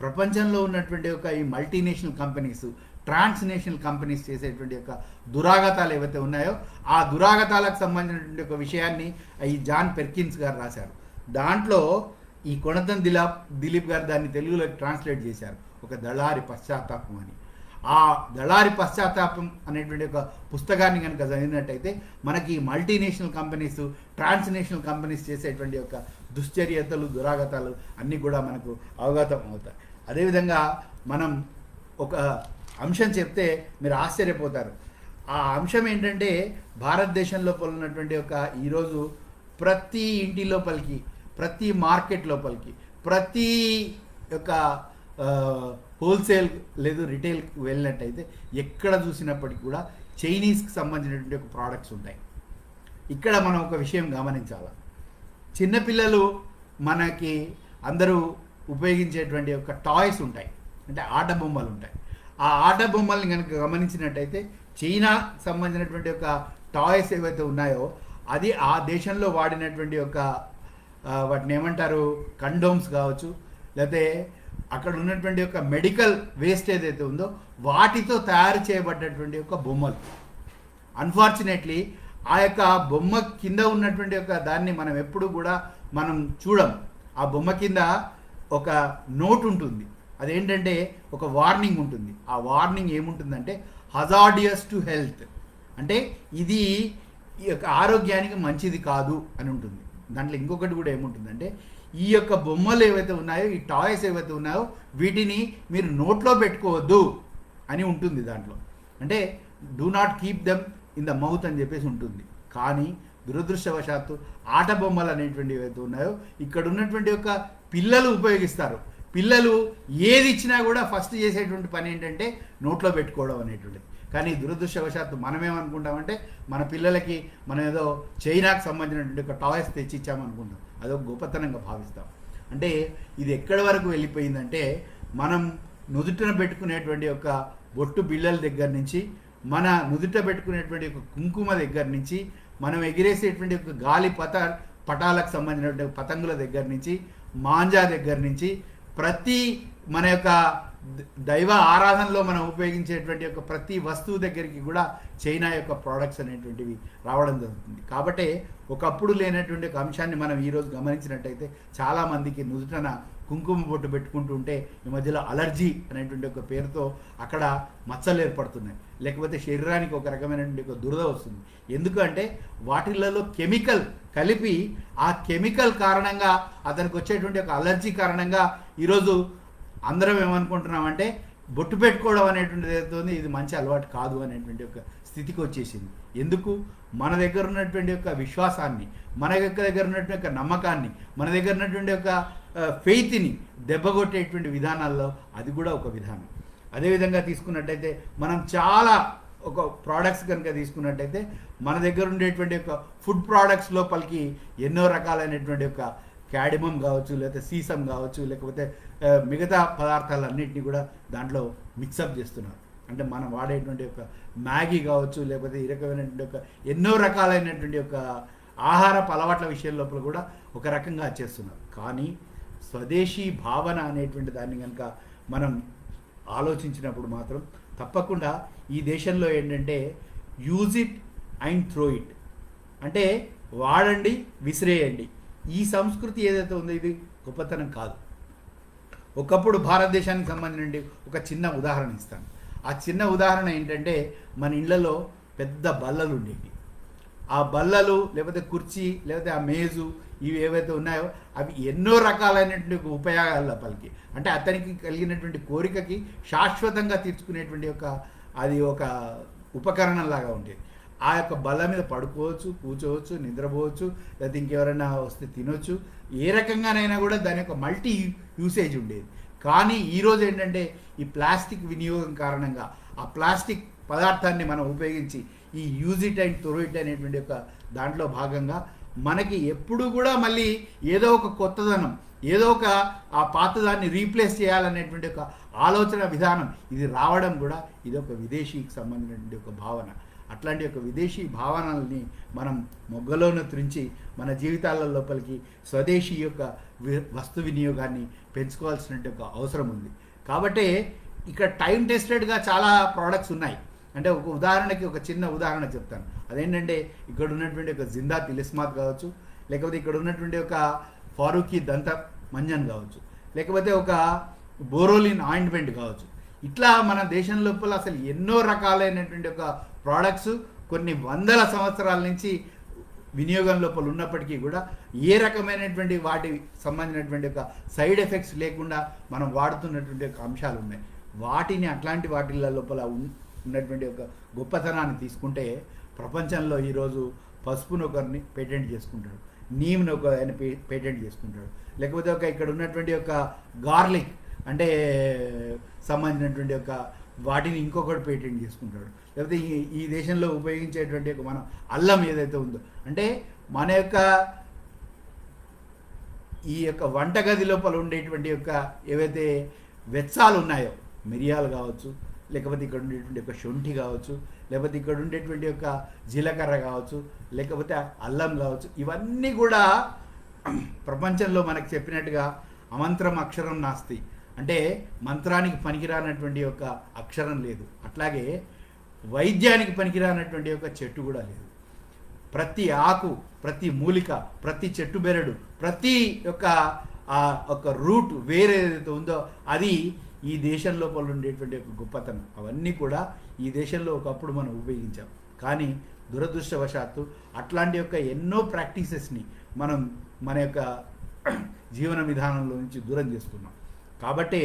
ప్రపంచంలో ఉన్నటువంటి ఒక ఈ మల్టీనేషనల్ కంపెనీస్, ట్రాన్స్నేషనల్ కంపెనీస్ చేసేటువంటి యొక్క దురాగతాలు ఏవైతే ఉన్నాయో ఆ దురాగతాలకు సంబంధించినటువంటి ఒక విషయాన్ని ఈ జాన్ పెర్కిన్స్ గారు రాశారు. దాంట్లో ఈ కొణతం దిలీప్ గారు దాన్ని తెలుగులోకి ట్రాన్స్లేట్ చేశారు, ఒక దళారి పశ్చాత్తాపం అని. ఆ దళారి పశ్చాత్తాపం అనేటువంటి ఒక పుస్తకాన్ని కనుక చదివినట్టయితే మనకి మల్టీనేషనల్ కంపెనీస్, ట్రాన్స్నేషనల్ కంపెనీస్ చేసేటువంటి యొక్క దుశ్చర్యతలు, దురాగతాలు అన్నీ కూడా మనకు అవగతం అవుతాయి. అదేవిధంగా మనం ఒక అంశం చెప్తే మీరు ఆశ్చర్యపోతారు. ఆ అంశం ఏంటంటే భారతదేశం లోపల ఉన్నటువంటి ఒక ఈరోజు ప్రతి ఇంటి లోపలికి, ప్రతి మార్కెట్ లోపలికి, ప్రతి యొక్క హోల్సేల్ లేదు రిటైల్కి వెళ్ళినట్టయితే ఎక్కడ చూసినప్పటికీ కూడా చైనీస్కి సంబంధించినటువంటి ఒక ప్రోడక్ట్స్ ఉంటాయి. ఇక్కడ మనం ఒక విషయం గమనించాలి. చిన్నపిల్లలు మనకి అందరూ ఉపయోగించేటువంటి ఒక టాయ్స్ ఉంటాయి, అంటే ఆట బొమ్మలు ఉంటాయి. ఆ ఆట బొమ్మల్ని కనుక గమనించినట్టయితే చైనా సంబంధించినటువంటి ఒక టాయ్స్ ఏవైతే ఉన్నాయో అది ఆ దేశంలో వాడినటువంటి ఒక వాటిని ఏమంటారు, కండోమ్స్ కావచ్చు, లేకపోతే అక్కడ ఉన్నటువంటి ఒక మెడికల్ వేస్ట్ ఏదైతే ఉందో వాటితో తయారు చేయబడ్డటువంటి ఒక బొమ్మలు. అన్ఫార్చునేట్లీ ఆ యొక్క బొమ్మ కింద ఉన్నటువంటి ఒక దాన్ని మనం ఎప్పుడు కూడా మనం చూడం. ఆ బొమ్మ కింద ఒక నోట్ ఉంటుంది, అదేంటంటే ఒక వార్నింగ్ ఉంటుంది. ఆ వార్నింగ్ ఏముంటుందంటే హజార్డియస్ టు హెల్త్, అంటే ఇది ఈ యొక్క ఆరోగ్యానికి మంచిది కాదు అని ఉంటుంది. దాంట్లో ఇంకొకటి కూడా ఏముంటుందంటే ఈ యొక్క బొమ్మలు ఏవైతే ఉన్నాయో, ఈ టాయ్స్ ఏవైతే ఉన్నాయో వీటిని మీరు నోట్లో పెట్టుకోవద్దు అని ఉంటుంది దాంట్లో. అంటే do not keep them in the mouth అని చెప్పేసి ఉంటుంది. కానీ దురదృష్టవశాత్తు ఆట బొమ్మలు అనేటువంటివి ఏవైతే ఉన్నాయో ఇక్కడ ఉన్నటువంటి యొక్క పిల్లలు ఉపయోగిస్తారు. పిల్లలు ఏది ఇచ్చినా కూడా ఫస్ట్ చేసేటువంటి పని ఏంటంటే నోట్లో పెట్టుకోవడం అనేటువంటిది. కానీ దురదృష్టవశాత్తు మనమేమనుకుంటామంటే మన పిల్లలకి మనం ఏదో చైనాకు సంబంధించినటువంటి ఒక టాయ్స్ తెచ్చి ఇచ్చామనుకుంటాం, అదొక గొప్పతనంగా భావిస్తాం. అంటే ఇది ఎక్కడి వరకు వెళ్ళిపోయిందంటే మనం నుదుటిన పెట్టుకునేటువంటి ఒక బొట్టు బిళ్ళల దగ్గర నుంచి, మన నుదుట పెట్టుకునేటువంటి ఒక కుంకుమ దగ్గర నుంచి, మనం ఎగిరేసేటువంటి ఒక గాలి పటాలకు సంబంధించినటువంటి పతంగుల దగ్గర నుంచి, మాంజా దగ్గర నుంచి, ప్రతి మన యొక్క దైవ ఆరాధనలో మనం ఉపయోగించేటువంటి యొక్క ప్రతి వస్తువు దగ్గరికి కూడా చైనా యొక్క ప్రోడక్ట్స్ అనేటువంటివి రావడం జరుగుతుంది. కాబట్టి ఒకప్పుడు లేనటువంటి ఒక అంశాన్ని మనం ఈరోజు గమనించినట్టయితే చాలామందికి నుదుటన కుంకుమ బొట్టు పెట్టుకుంటూ ఉంటే ఈ మధ్యలో అలర్జీ అనేటువంటి ఒక పేరుతో అక్కడ మచ్చలు ఏర్పడుతున్నాయి, లేకపోతే శరీరానికి ఒక రకమైనటువంటి ఒక దురద వస్తుంది. ఎందుకంటే వాటిలలో కెమికల్ కలిపి ఆ కెమికల్ కారణంగా అతనికి వచ్చేటువంటి ఒక అలర్జీ కారణంగా ఈరోజు అందరం ఏమనుకుంటున్నామంటే బొట్టు పెట్టుకోవడం అనేటువంటిది ఏదైతుంది ఇది మంచి అలవాటు కాదు అనేటువంటి ఒక స్థితికి వచ్చేసింది. ఎందుకు? మన దగ్గర ఉన్నటువంటి యొక్క విశ్వాసాన్ని, మన దగ్గర ఉన్నటువంటి యొక్క నమ్మకాన్ని, మన దగ్గర ఉన్నటువంటి యొక్క ఫెయిత్ని దెబ్బగొట్టేటువంటి విధానాల్లో అది కూడా ఒక విధానం. అదేవిధంగా తీసుకున్నట్టయితే మనం చాలా ఒక ప్రోడక్ట్స్ కనుక తీసుకున్నట్టయితే మన దగ్గర ఉండేటువంటి యొక్క ఫుడ్ ప్రోడక్ట్స్ లోపలికి ఎన్నో రకాలైనటువంటి యొక్క క్యాడిమమ్ కావచ్చు, లేకపోతే సీసం కావచ్చు, లేకపోతే మిగతా పదార్థాలన్నింటినీ కూడా దాంట్లో మిక్సప్ చేస్తున్నారు. అంటే మనం వాడేటువంటి ఒక మ్యాగీ కావచ్చు, లేకపోతే ఈ రకమైనటువంటి ఒక ఎన్నో రకాలైనటువంటి ఒక ఆహారపు అలవాట్ల విషయం లోపల కూడా ఒక రకంగా చేస్తున్నారు. కానీ స్వదేశీ భావన అనేటువంటి దాన్ని కనుక మనం ఆలోచించినప్పుడు మాత్రం తప్పకుండా ఈ దేశంలో ఏంటంటే use it and throw it, అంటే వాడండి విసిరేయండి. ఈ సంస్కృతి ఏదైతే ఉందో ఇది గొప్పతనం కాదు. ఒకప్పుడు భారతదేశానికి సంబంధించి ఒక చిన్న ఉదాహరణ ఇస్తాను. ఆ చిన్న ఉదాహరణ ఏంటంటే మన ఇళ్లలో పెద్ద బల్లలు ఉండేవి. ఆ బల్లలు లేకపోతే కుర్చీ లేకపోతే ఆ మేజు ఇవి ఏవైతే ఉన్నాయో అవి ఎన్నో రకాలైనటువంటి ఉపయోగాల లోపలికి, అంటే అతనికి కలిగినటువంటి కోరికకి శాశ్వతంగా తీర్చుకునేటువంటి అది ఒక ఉపకరణంలాగా ఉండేది. ఆ యొక్క బల్ల మీద పడుకోవచ్చు, కూర్చోవచ్చు, నిద్రపోవచ్చు, లేకపోతే ఇంకెవరైనా వస్తే తినొచ్చు, ఏ రకంగానైనా కూడా దాని యొక్క మల్టీ యూసేజ్ ఉండేది. కానీ ఈరోజు ఏంటంటే ఈ ప్లాస్టిక్ వినియోగం కారణంగా ఆ ప్లాస్టిక్ పదార్థాన్ని మనం ఉపయోగించి ఈ use it and throw it అనేటువంటి యొక్క దాంట్లో భాగంగా మనకి ఎప్పుడు కూడా మళ్ళీ ఏదో ఒక కొత్తదనం, ఏదో ఒక ఆ పాతదాన్ని రీప్లేస్ చేయాలనేటువంటి ఒక ఆలోచన విధానం ఇది రావడం కూడా ఇది ఒక విదేశీకి సంబంధించినటువంటి ఒక భావన. అట్లాంటి ఒక విదేశీ భావనల్ని మనం మొగ్గలోనే త్రించి మన జీవితాల లోపలికి స్వదేశీ యొక్క వస్తు వినియోగాన్ని పెంచుకోవాల్సిన ఒక అవసరం ఉంది. కాబట్టి ఇక్కడ టైం టెస్టెడ్గా చాలా ప్రోడక్ట్స్ ఉన్నాయి. అంటే ఒక ఉదాహరణకి ఒక చిన్న ఉదాహరణ చెప్తాను. అదేంటంటే ఇక్కడ ఉన్నటువంటి ఒక జిందా తిలిస్మాత్ కావచ్చు, లేకపోతే ఇక్కడ ఉన్నటువంటి ఒక ఫారూఖీ దంత మంజన్ కావచ్చు, లేకపోతే ఒక బోరోలిన్ ఆయింట్మెంట్ కావచ్చు. ఇట్లా మన దేశం లోపల అసలు ఎన్నో రకాలైనటువంటి ఒక ప్రోడక్ట్స్ కొన్ని వందల సంవత్సరాల నుంచి వినియోగం లోపల ఉన్నప్పటికీ కూడా ఏ రకమైనటువంటి వాటి సంబంధించినటువంటి ఒక సైడ్ ఎఫెక్ట్స్ లేకుండా మనం వాడుతున్నటువంటి ఒక అంశాలు ఉన్నాయి. వాటిని అట్లాంటి వాటిల లోపల ఉన్నటువంటి ఒక గొప్పతనాన్ని తీసుకుంటే ప్రపంచంలో ఈరోజు పసుపును ఒకరిని పేటెంట్ చేసుకుంటాడు, నీమ్ను ఒక ఆయన పేటెంట్ చేసుకుంటాడు, లేకపోతే ఒక ఇక్కడ ఉన్నటువంటి ఒక గార్లిక్ అంటే సంబంధించినటువంటి ఒక వాటిని ఇంకొకటి పేటెంట్ చేసుకుంటాడు, లేకపోతే ఈ దేశంలో ఉపయోగించేటువంటి ఒక మనం అల్లం ఏదైతే ఉందో, అంటే మన యొక్క ఈ యొక్క వంటగది లోపల ఉండేటువంటి యొక్క ఏవైతే వెచ్చాలు ఉన్నాయో మిరియాలు కావచ్చు, లేకపోతే ఇక్కడ ఉండేటువంటి ఒక శొంఠి కావచ్చు, లేకపోతే ఇక్కడ ఉండేటువంటి ఒక జీలకర్ర కావచ్చు, లేకపోతే అల్లం కావచ్చు, ఇవన్నీ కూడా ప్రపంచంలో మనకు చెప్పినట్టుగా అమంత్రం అక్షరం నాస్తి, అంటే మంత్రానికి పనికిరానటువంటి ఒక అక్షరం లేదు. అట్లాగే వైద్యానికి పనికిరానటువంటి ఒక చెట్టు కూడా లేదు. ప్రతి ఆకు, ప్రతి మూలిక, ప్రతి చెట్టు బెరడు, ప్రతి ఒక రూట్ వేరే ఏదైతే ఉందో అది ఈ దేశం లోపల ఉండేటువంటి ఒక గొప్పతనం. అవన్నీ కూడా ఈ దేశంలో ఒకప్పుడు మనం ఉపయోగించాం. కానీ దురదృష్టవశాత్తు అట్లాంటి యొక్క ఎన్నో ప్రాక్టీసెస్ని మనం మన యొక్క జీవన విధానంలో నుంచి దూరం చేస్తున్నాం. కాబట్టి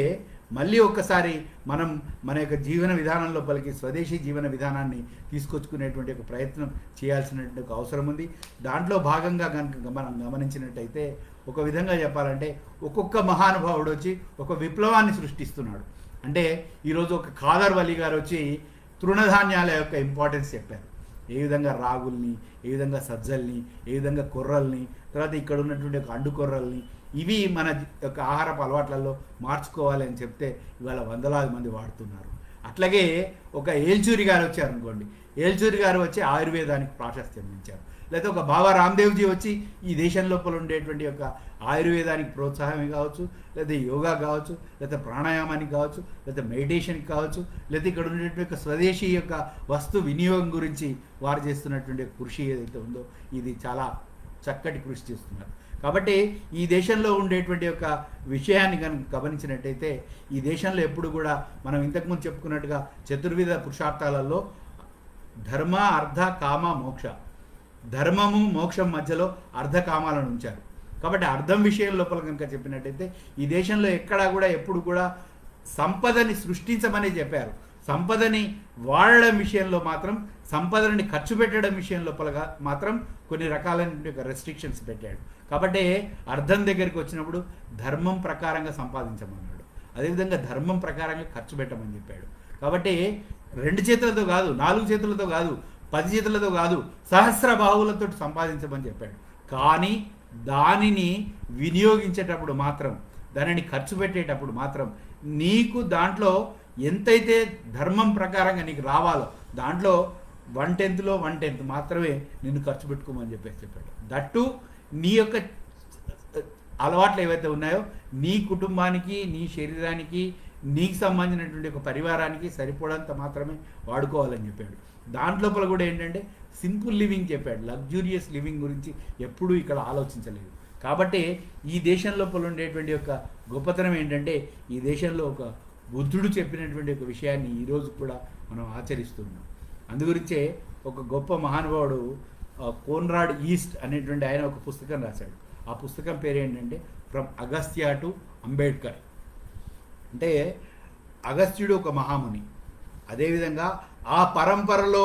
మళ్ళీ ఒక్కసారి మనం మన యొక్క జీవన విధానం లోపలికి స్వదేశీ జీవన విధానాన్ని తీసుకొచ్చుకునేటువంటి ఒక ప్రయత్నం చేయాల్సినటువంటి ఒక అవసరం ఉంది. దాంట్లో భాగంగా కనుక మనం గమనించినట్టయితే ఒక విధంగా చెప్పాలంటే ఒక్కొక్క మహానుభావుడు వచ్చి ఒక విప్లవాన్ని సృష్టిస్తున్నాడు. అంటే ఈరోజు ఒక ఖాదర్ వలీ గారు వచ్చి తృణధాన్యాల యొక్క ఇంపార్టెన్స్ చెప్పారు. ఏ విధంగా రాగుల్ని, ఏ విధంగా సజ్జల్ని, ఏ విధంగా కొర్రల్ని, తర్వాత ఇక్కడ ఉన్నటువంటి ఒక అండు కొర్రల్ని, ఇవి మన యొక్క ఆహారపు అలవాట్లలో మార్చుకోవాలి అని చెప్తే ఇవాళ వందలాది మంది వాడుతున్నారు. అట్లాగే ఒక ఏల్చూరి గారు వచ్చారు అనుకోండి, ఏల్చూరి గారు వచ్చి ఆయుర్వేదానికి ప్రాశస్త్యం ఇచ్చారు. లేకపోతే ఒక బాబా రామ్దేవ్జీ వచ్చి ఈ దేశం లోపల ఉండేటువంటి యొక్క ఆయుర్వేదానికి ప్రోత్సాహమే కావచ్చు, లేదా యోగా కావచ్చు, లేదా ప్రాణాయామానికి కావచ్చు, లేదా మెడిటేషన్కి కావచ్చు, లేదా ఇక్కడ ఉండేటువంటి స్వదేశీ యొక్క వస్తు వినియోగం గురించి వారు చేస్తున్నటువంటి కృషి ఏదైతే ఉందో ఇది చాలా చక్కటి కృషి చేస్తున్నారు. కాబట్టి ఈ దేశంలో ఉండేటువంటి యొక్క విషయాన్ని కనుక గమనించినట్టయితే ఈ దేశంలో ఎప్పుడు కూడా మనం ఇంతకుముందు చెప్పుకున్నట్టుగా చతుర్విధ పురుషార్థాలలో ధర్మ, అర్థ, కామ, మోక్ష, ధర్మము మోక్షం మధ్యలో అర్ధకామాలను ఉంచారు. కాబట్టి అర్థం విషయం లోపల కనుక చెప్పినట్టయితే ఈ దేశంలో ఎక్కడా కూడా ఎప్పుడు కూడా సంపదని సృష్టించమని చెప్పారు. సంపదని వాడడం విషయంలో మాత్రం, సంపదని ఖర్చు పెట్టడం విషయం లోపలగా మాత్రం కొన్ని రకాలైన రెస్ట్రిక్షన్స్ పెట్టాడు. కాబట్టి అర్థం దగ్గరికి వచ్చినప్పుడు ధర్మం ప్రకారంగా సంపాదించమన్నాడు, అదేవిధంగా ధర్మం ప్రకారంగా ఖర్చు పెట్టమని చెప్పాడు. కాబట్టి 2 చేతులతో కాదు, 4 చేతులతో కాదు, 10 చేతులతో కాదు, సహస్ర బాహువులతో సంపాదించమని చెప్పాడు. కానీ దానిని వినియోగించేటప్పుడు మాత్రం, దానిని ఖర్చు పెట్టేటప్పుడు మాత్రం నీకు దాంట్లో ఎంతైతే ధర్మం ప్రకారంగా నీకు రావాలో దాంట్లో 1/10లో 1/10 మాత్రమే నిన్ను ఖర్చు పెట్టుకోమని చెప్పాడు. దట్టు నీ యొక్క అలవాట్లు ఏవైతే ఉన్నాయో నీ కుటుంబానికి, నీ శరీరానికి, నీకు సంబంధించినటువంటి ఒక పరివారానికి సరిపడంత మాత్రమే వాడుకోవాలని చెప్పాడు. దాంట్లోపల కూడా ఏంటంటే సింపుల్ లివింగ్ చెప్పాడు, లగ్జూరియస్ లివింగ్ గురించి ఎప్పుడూ ఇక్కడ ఆలోచించలేదు. కాబట్టి ఈ దేశం లోపల ఉండేటువంటి యొక్క గొప్పతనం ఏంటంటే ఈ దేశంలో ఒక బుద్ధుడు చెప్పినటువంటి ఒక విషయాన్ని ఈరోజు కూడా మనం ఆచరిస్తున్నాం. అందుగురించే ఒక గొప్ప మహానుభావుడు కోన్రాడ్ ఈస్ట్ అనేటువంటి ఆయన ఒక పుస్తకం రాశాడు. ఆ పుస్తకం పేరు ఏంటంటే ఫ్రమ్ అగస్త్య టు అంబేద్కర్. అంటే అగస్త్యుడు ఒక మహాముని, అదేవిధంగా ఆ పరంపరలో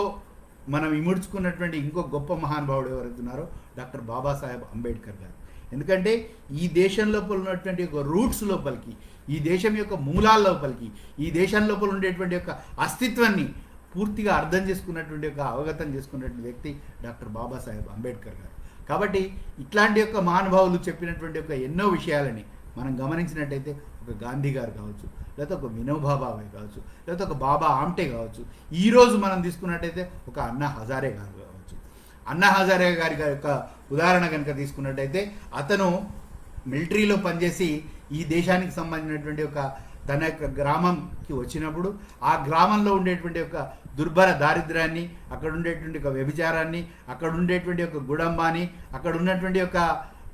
మనం ఇముడ్చుకున్నటువంటి ఇంకో గొప్ప మహానుభావుడు ఎవరైతున్నారో డాక్టర్ బాబాసాహెబ్ అంబేద్కర్ గారు. ఎందుకంటే ఈ దేశం లోపల ఉన్నటువంటి ఒక రూట్స్ లోపలికి, ఈ దేశం యొక్క మూలాల లోపలికి, ఈ దేశం లోపల ఉండేటువంటి యొక్క అస్తిత్వాన్ని పూర్తిగా అర్థం చేసుకున్నటువంటి ఒక అవగతం చేసుకున్నటువంటి వ్యక్తి డాక్టర్ బాబాసాహెబ్ అంబేద్కర్ గారు. కాబట్టి ఇట్లాంటి యొక్క మహానుభావులు చెప్పినటువంటి ఒక ఎన్నో విషయాలని మనం గమనించినట్టయితే ఒక గాంధీ గారు కావచ్చు, లేకపోతే ఒక వినోబా భావే కావచ్చు, లేకపోతే ఒక బాబా ఆమ్టే కావచ్చు, ఈరోజు మనం తీసుకున్నట్టయితే ఒక అన్నా హజారే గారు కావచ్చు. అన్నా హజారే గారి యొక్క ఉదాహరణ కనుక తీసుకున్నట్టయితే అతను మిలిటరీలో పనిచేసి ఈ దేశానికి సంబంధించినటువంటి ఒక తన యొక్క గ్రామంకి వచ్చినప్పుడు ఆ గ్రామంలో ఉండేటువంటి ఒక దుర్భర దారిద్ర్యాన్ని, అక్కడ ఉండేటువంటి ఒక వ్యభిచారాన్ని, అక్కడ ఉండేటువంటి ఒక గుడంబాన్ని, అక్కడ ఉన్నటువంటి ఒక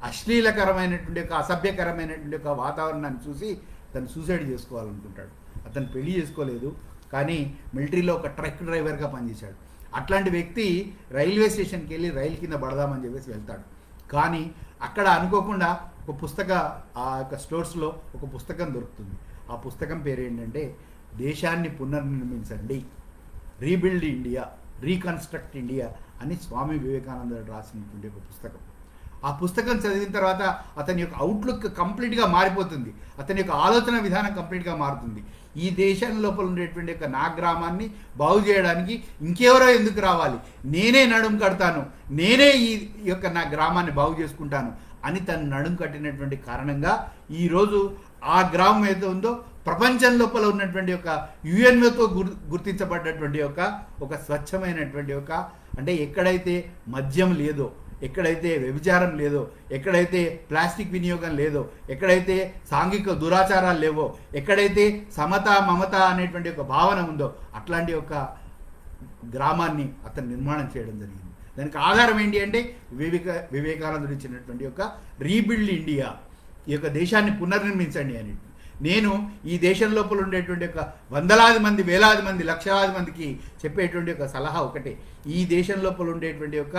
అశ్లీలకరమైనటువంటి ఒక అసభ్యకరమైనటువంటి ఒక వాతావరణాన్ని చూసి తను సూసైడ్ చేసుకోవాలనుకుంటాడు. అతను పెళ్లి చేసుకోలేదు, కానీ మిలిటరీలో ఒక ట్రక్ డ్రైవర్గా పనిచేశాడు. అట్లాంటి వ్యక్తి రైల్వే స్టేషన్కి వెళ్ళి రైలు కింద పడదామని చెప్పేసి వెళ్తాడు. కానీ అక్కడ అనుకోకుండా ఒక పుస్తక ఆ యొక్క స్టోర్స్లో ఒక పుస్తకం దొరుకుతుంది. ఆ పుస్తకం పేరు ఏంటంటే దేశాన్ని పునర్నిర్మించండి, రీబిల్డ్ ఇండియా, రీకన్స్ట్రక్ట్ ఇండియా అని స్వామి వివేకానంద రాసినటువంటి ఒక పుస్తకం. ఆ పుస్తకం చదివిన తర్వాత అతని యొక్క అవుట్లుక్ కంప్లీట్గా మారిపోతుంది, అతని యొక్క ఆలోచన విధానం కంప్లీట్గా మారుతుంది. ఈ దేశం లోపల ఉండేటువంటి యొక్క నా గ్రామాన్ని బాగు చేయడానికి ఇంకెవరో ఎందుకు రావాలి, నేనే నడుం కడతాను, నేనే ఈ యొక్క నా గ్రామాన్ని బాగు చేసుకుంటాను అని తను నడుం కట్టినటువంటి కారణంగా ఈరోజు ఆ గ్రామం ఏదో ఉందో ప్రపంచం లోపల ఉన్నటువంటి ఒక యుఎన్ఓతో గుర్తించబడ్డటువంటి ఒక స్వచ్ఛమైనటువంటి అంటే ఎక్కడైతే మద్యం లేదో, ఎక్కడైతే వ్యభిచారం లేదో, ఎక్కడైతే ప్లాస్టిక్ వినియోగం లేదో, ఎక్కడైతే సాంఘిక దురాచారాలు లేవో, ఎక్కడైతే సమత మమత అనేటువంటి ఒక భావన ఉందో అట్లాంటి ఒక గ్రామాన్ని అతను నిర్మాణం చేయడం జరిగింది. దానికి ఆధారం ఏంటి అంటే వివేకానందుడు ఇచ్చినటువంటి ఒక రీబిల్డ్ ఇండియా, ఈ యొక్క దేశాన్ని పునర్నిర్మించండి అని. నేను ఈ దేశం లోపల ఉండేటువంటి ఒక వందలాది మంది, వేలాది మంది, లక్షలాది మందికి చెప్పేటువంటి ఒక సలహా ఒకటే, ఈ దేశం లోపల ఉండేటువంటి ఒక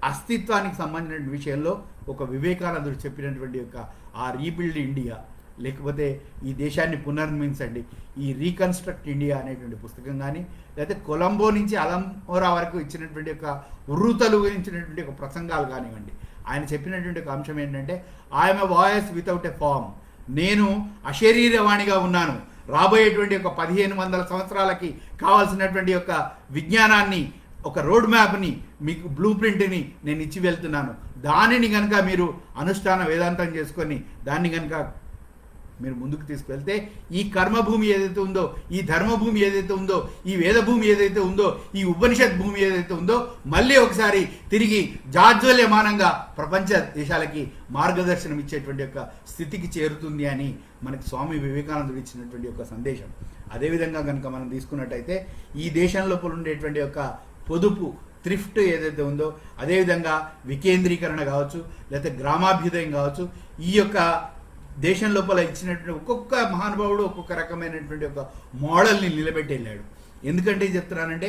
అస్తిత్వానికి సంబంధించిన విషయంలో ఒక వివేకానందుడు చెప్పినటువంటి యొక్క ఆ రీబిల్డ్ ఇండియా, లేకపోతే ఈ దేశాన్ని పునర్నిర్మించండి, ఈ రీకన్స్ట్రక్ట్ ఇండియా అనేటువంటి పుస్తకం కానీ, లేకపోతే కొలంబో నుంచి అలంబోరా వరకు ఇచ్చినటువంటి ఒక ఉర్రూతలు గురించినటువంటి ఒక ప్రసంగాలు కానివ్వండి. ఆయన చెప్పినటువంటి ఒక అంశం ఏంటంటే I'm a voice without a form, నేను అశరీరవాణిగా ఉన్నాను, రాబోయేటువంటి ఒక 1500 సంవత్సరాలకి కావాల్సినటువంటి యొక్క విజ్ఞానాన్ని, ఒక రోడ్ మ్యాప్ని, మీకు బ్లూ ప్రింట్ని నేను ఇచ్చి వెళ్తున్నాను. దానిని కనుక మీరు అనుష్ఠాన వేదాంతం చేసుకొని దాన్ని కనుక మీరు ముందుకు తీసుకువెళ్తే ఈ కర్మభూమి ఏదైతే ఉందో, ఈ ధర్మభూమి ఏదైతే ఉందో, ఈ వేదభూమి ఏదైతే ఉందో, ఈ ఉపనిషత్ భూమి ఏదైతే ఉందో మళ్ళీ ఒకసారి తిరిగి జాజ్వల్యమానంగా ప్రపంచ దేశాలకి మార్గదర్శనం ఇచ్చేటువంటి యొక్క స్థితికి చేరుతుంది అని మనకి స్వామి వివేకానందుడు ఇచ్చినటువంటి యొక్క సందేశం. అదేవిధంగా కనుక మనం తీసుకున్నట్టయితే ఈ దేశం లోపల ఉండేటువంటి యొక్క పొదుపు, థ్రిఫ్ట్ ఏదైతే ఉందో, అదేవిధంగా వికేంద్రీకరణ కావచ్చు, లేకపోతే గ్రామాభ్యుదయం కావచ్చు, ఈ యొక్క దేశం లోపల ఇచ్చినటువంటి ఒక్కొక్క మహానుభావుడు ఒక్కొక్క రకమైనటువంటి ఒక మోడల్ని నిలబెట్టి వెళ్ళాడు. ఎందుకంటే చెప్తున్నానంటే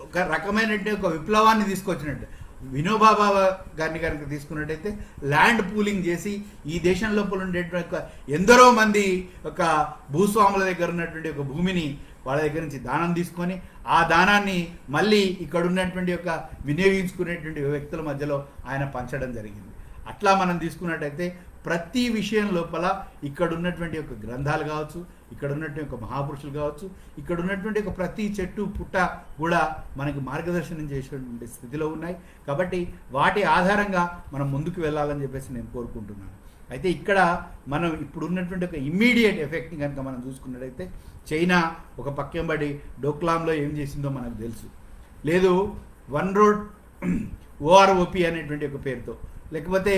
ఒక రకమైనటువంటి ఒక విప్లవాన్ని తీసుకొచ్చినట్టు. వినోబా భావే గారిని కనుక తీసుకున్నట్టయితే ల్యాండ్ పూలింగ్ చేసి ఈ దేశం లోపల ఉండేటువంటి ఎందరో మంది ఒక భూస్వాముల దగ్గర ఉన్నటువంటి ఒక భూమిని వాళ్ళ దగ్గర నుంచి దానం తీసుకొని ఆ దానాన్ని మళ్ళీ ఇక్కడ ఉన్నటువంటి యొక్క వినియోగించుకునేటువంటి వ్యక్తుల మధ్యలో ఆయన పంచడం జరిగింది. అట్లా మనం తీసుకున్నట్టయితే ప్రతి విషయం లోపల ఇక్కడ ఉన్నటువంటి ఒక గ్రంథాలు కావచ్చు, ఇక్కడ ఉన్నటువంటి ఒక మహాపురుషులు కావచ్చు, ఇక్కడ ఉన్నటువంటి ఒక ప్రతి చెట్టు పుట్ట కూడా మనకి మార్గదర్శనం చేసేటువంటి స్థితిలో ఉన్నాయి. కాబట్టి వాటి ఆధారంగా మనం ముందుకు వెళ్ళాలని చెప్పేసి నేను కోరుకుంటున్నాను. అయితే ఇక్కడ మనం ఇప్పుడు ఉన్నటువంటి ఒక ఇమ్మీడియట్ ఎఫెక్ట్ని కనుక మనం చూసుకున్నట్టయితే చైనా ఒక పక్కం పడి డోక్లాంలో ఏం చేసిందో మనకు తెలుసు. లేదు వన్ రోడ్ ఓఆర్ఓపి అనేటువంటి ఒక పేరుతో, లేకపోతే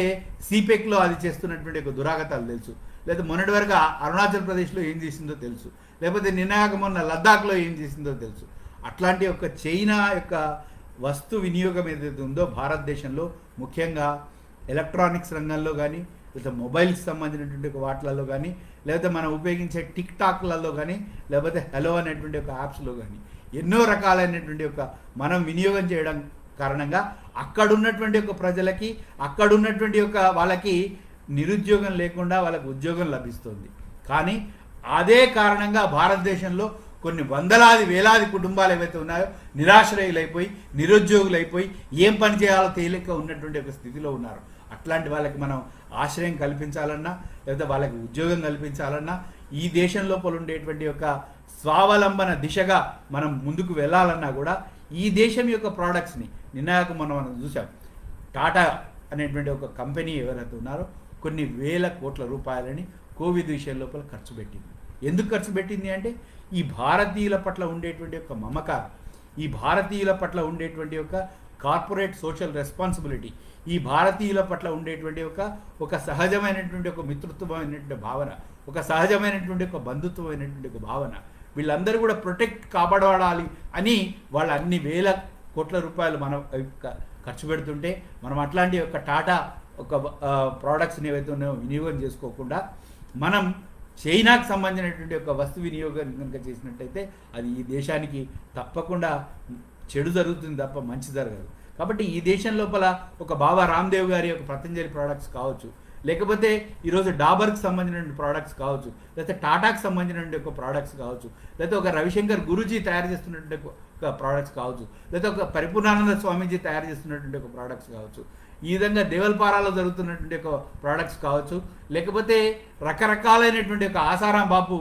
సిపెక్లో అది చేస్తున్నటువంటి ఒక దురాగతాలు తెలుసు. లేదా మొన్నటి వరకు అరుణాచల్ ప్రదేశ్లో ఏం చేసిందో తెలుసు. లేకపోతే నిన్నగాక మొన్న లద్దాఖ్లో ఏం చేసిందో తెలుసు. అట్లాంటి ఒక చైనా యొక్క వస్తు వినియోగం ఏదైతే ఉందో భారతదేశంలో ముఖ్యంగా ఎలక్ట్రానిక్స్ రంగంలో కానీ, లేదా మొబైల్కి సంబంధించినటువంటి ఒక వాటిలలో కానీ, లేకపోతే మనం ఉపయోగించే టిక్ టాక్లలో కానీ, లేకపోతే హలో అనేటువంటి ఒక యాప్స్లో కానీ ఎన్నో రకాలైనటువంటి ఒక మనం వినియోగం చేయడం కారణంగా అక్కడ ఉన్నటువంటి ఒక ప్రజలకి, అక్కడ ఉన్నటువంటి ఒక వాళ్ళకి నిరుద్యోగం లేకుండా వాళ్ళకి ఉద్యోగం లభిస్తుంది. కానీ అదే కారణంగా భారతదేశంలో కొన్ని వందలాది వేలాది కుటుంబాలు ఏవైతే ఉన్నాయో నిరాశ్రయులైపోయి, నిరుద్యోగులైపోయి ఏం పని చేయాలో తేలిక ఉన్నటువంటి ఒక స్థితిలో ఉన్నారు. అట్లాంటి వాళ్ళకి మనం ఆశ్రయం కల్పించాలన్నా, లేకపోతే వాళ్ళకి ఉద్యోగం కల్పించాలన్నా, ఈ దేశం లోపల ఉండేటువంటి ఒక స్వావలంబన దిశగా మనం ముందుకు వెళ్ళాలన్నా కూడా ఈ దేశం యొక్క ప్రోడక్ట్స్ని నిన్నగాక మనం చూసాం. టాటా అనేటువంటి ఒక కంపెనీ ఎవరైతే ఉన్నారో కొన్ని వేల కోట్ల రూపాయలని కోవిడ్ విషయం లోపల ఖర్చు పెట్టింది. ఎందుకు ఖర్చు పెట్టింది అంటే ఈ భారతీయుల పట్ల ఉండేటువంటి ఒక మమకారం, ఈ భారతీయుల పట్ల ఉండేటువంటి ఒక కార్పొరేట్ సోషల్ రెస్పాన్సిబిలిటీ, ఈ భారతీయుల పట్ల ఉండేటువంటి ఒక సహజమైనటువంటి ఒక మిత్రత్వమైనటువంటి భావన, ఒక సహజమైనటువంటి ఒక బంధుత్వమైనటువంటి ఒక భావన, వీళ్ళందరూ కూడా ప్రొటెక్ట్ కాపాడాలి అని వాళ్ళు అన్ని వేల కోట్ల రూపాయలు మనం ఖర్చు పెడుతుంటే మనం అట్లాంటి ఒక టాటా ఒక ప్రోడక్ట్స్ని ఏవైతే ఉన్నాయో వినియోగం చేసుకోకుండా మనం చైనాకు సంబంధించినటువంటి ఒక వస్తు వినియోగం కనుక చేసినట్టయితే అది ఈ దేశానికి తప్పకుండా చెడు జరుగుతుంది తప్ప మంచి జరగదు. కాబట్టి ఈ దేశం లోపల ఒక బాబా రామ్దేవ్ గారి యొక్క పతంజలి ప్రోడక్ట్స్ కావచ్చు, లేకపోతే ఈరోజు డాబర్కి సంబంధించిన ప్రోడక్ట్స్ కావచ్చు, లేకపోతే టాటాకి సంబంధించిన ఒక ప్రోడక్ట్స్ కావచ్చు, లేకపోతే ఒక రవిశంకర్ గురూజీ తయారు చేస్తున్నటువంటి ఒక ప్రోడక్ట్స్ కావచ్చు, లేకపోతే ఒక పరిపూర్ణానంద స్వామీజీ తయారు చేస్తున్నటువంటి ఒక ప్రోడక్ట్స్ కావచ్చు, ఈ విధంగా దేవల్పారాలో జరుగుతున్నటువంటి ఒక ప్రోడక్ట్స్ కావచ్చు, లేకపోతే రకరకాలైనటువంటి ఒక ఆసారాం బాపు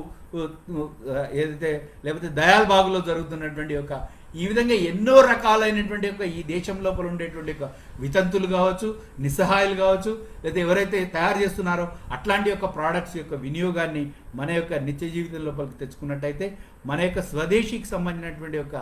ఏదైతే, లేకపోతే దయాల్ బాగులో జరుగుతున్నటువంటి ఒక ఈ విధంగా ఎన్నో రకాలైనటువంటి ఒక ఈ దేశం లోపల ఉండేటువంటి ఒక వితంతులు కావచ్చు, నిస్సహాయులు కావచ్చు, లేదా ఎవరైతే తయారు చేస్తున్నారో అట్లాంటి యొక్క ప్రోడక్ట్స్ యొక్క వినియోగాన్ని మన యొక్క నిత్య జీవితం లోపలికి తెచ్చుకున్నట్టయితే మన యొక్క స్వదేశీకి సంబంధించినటువంటి ఒక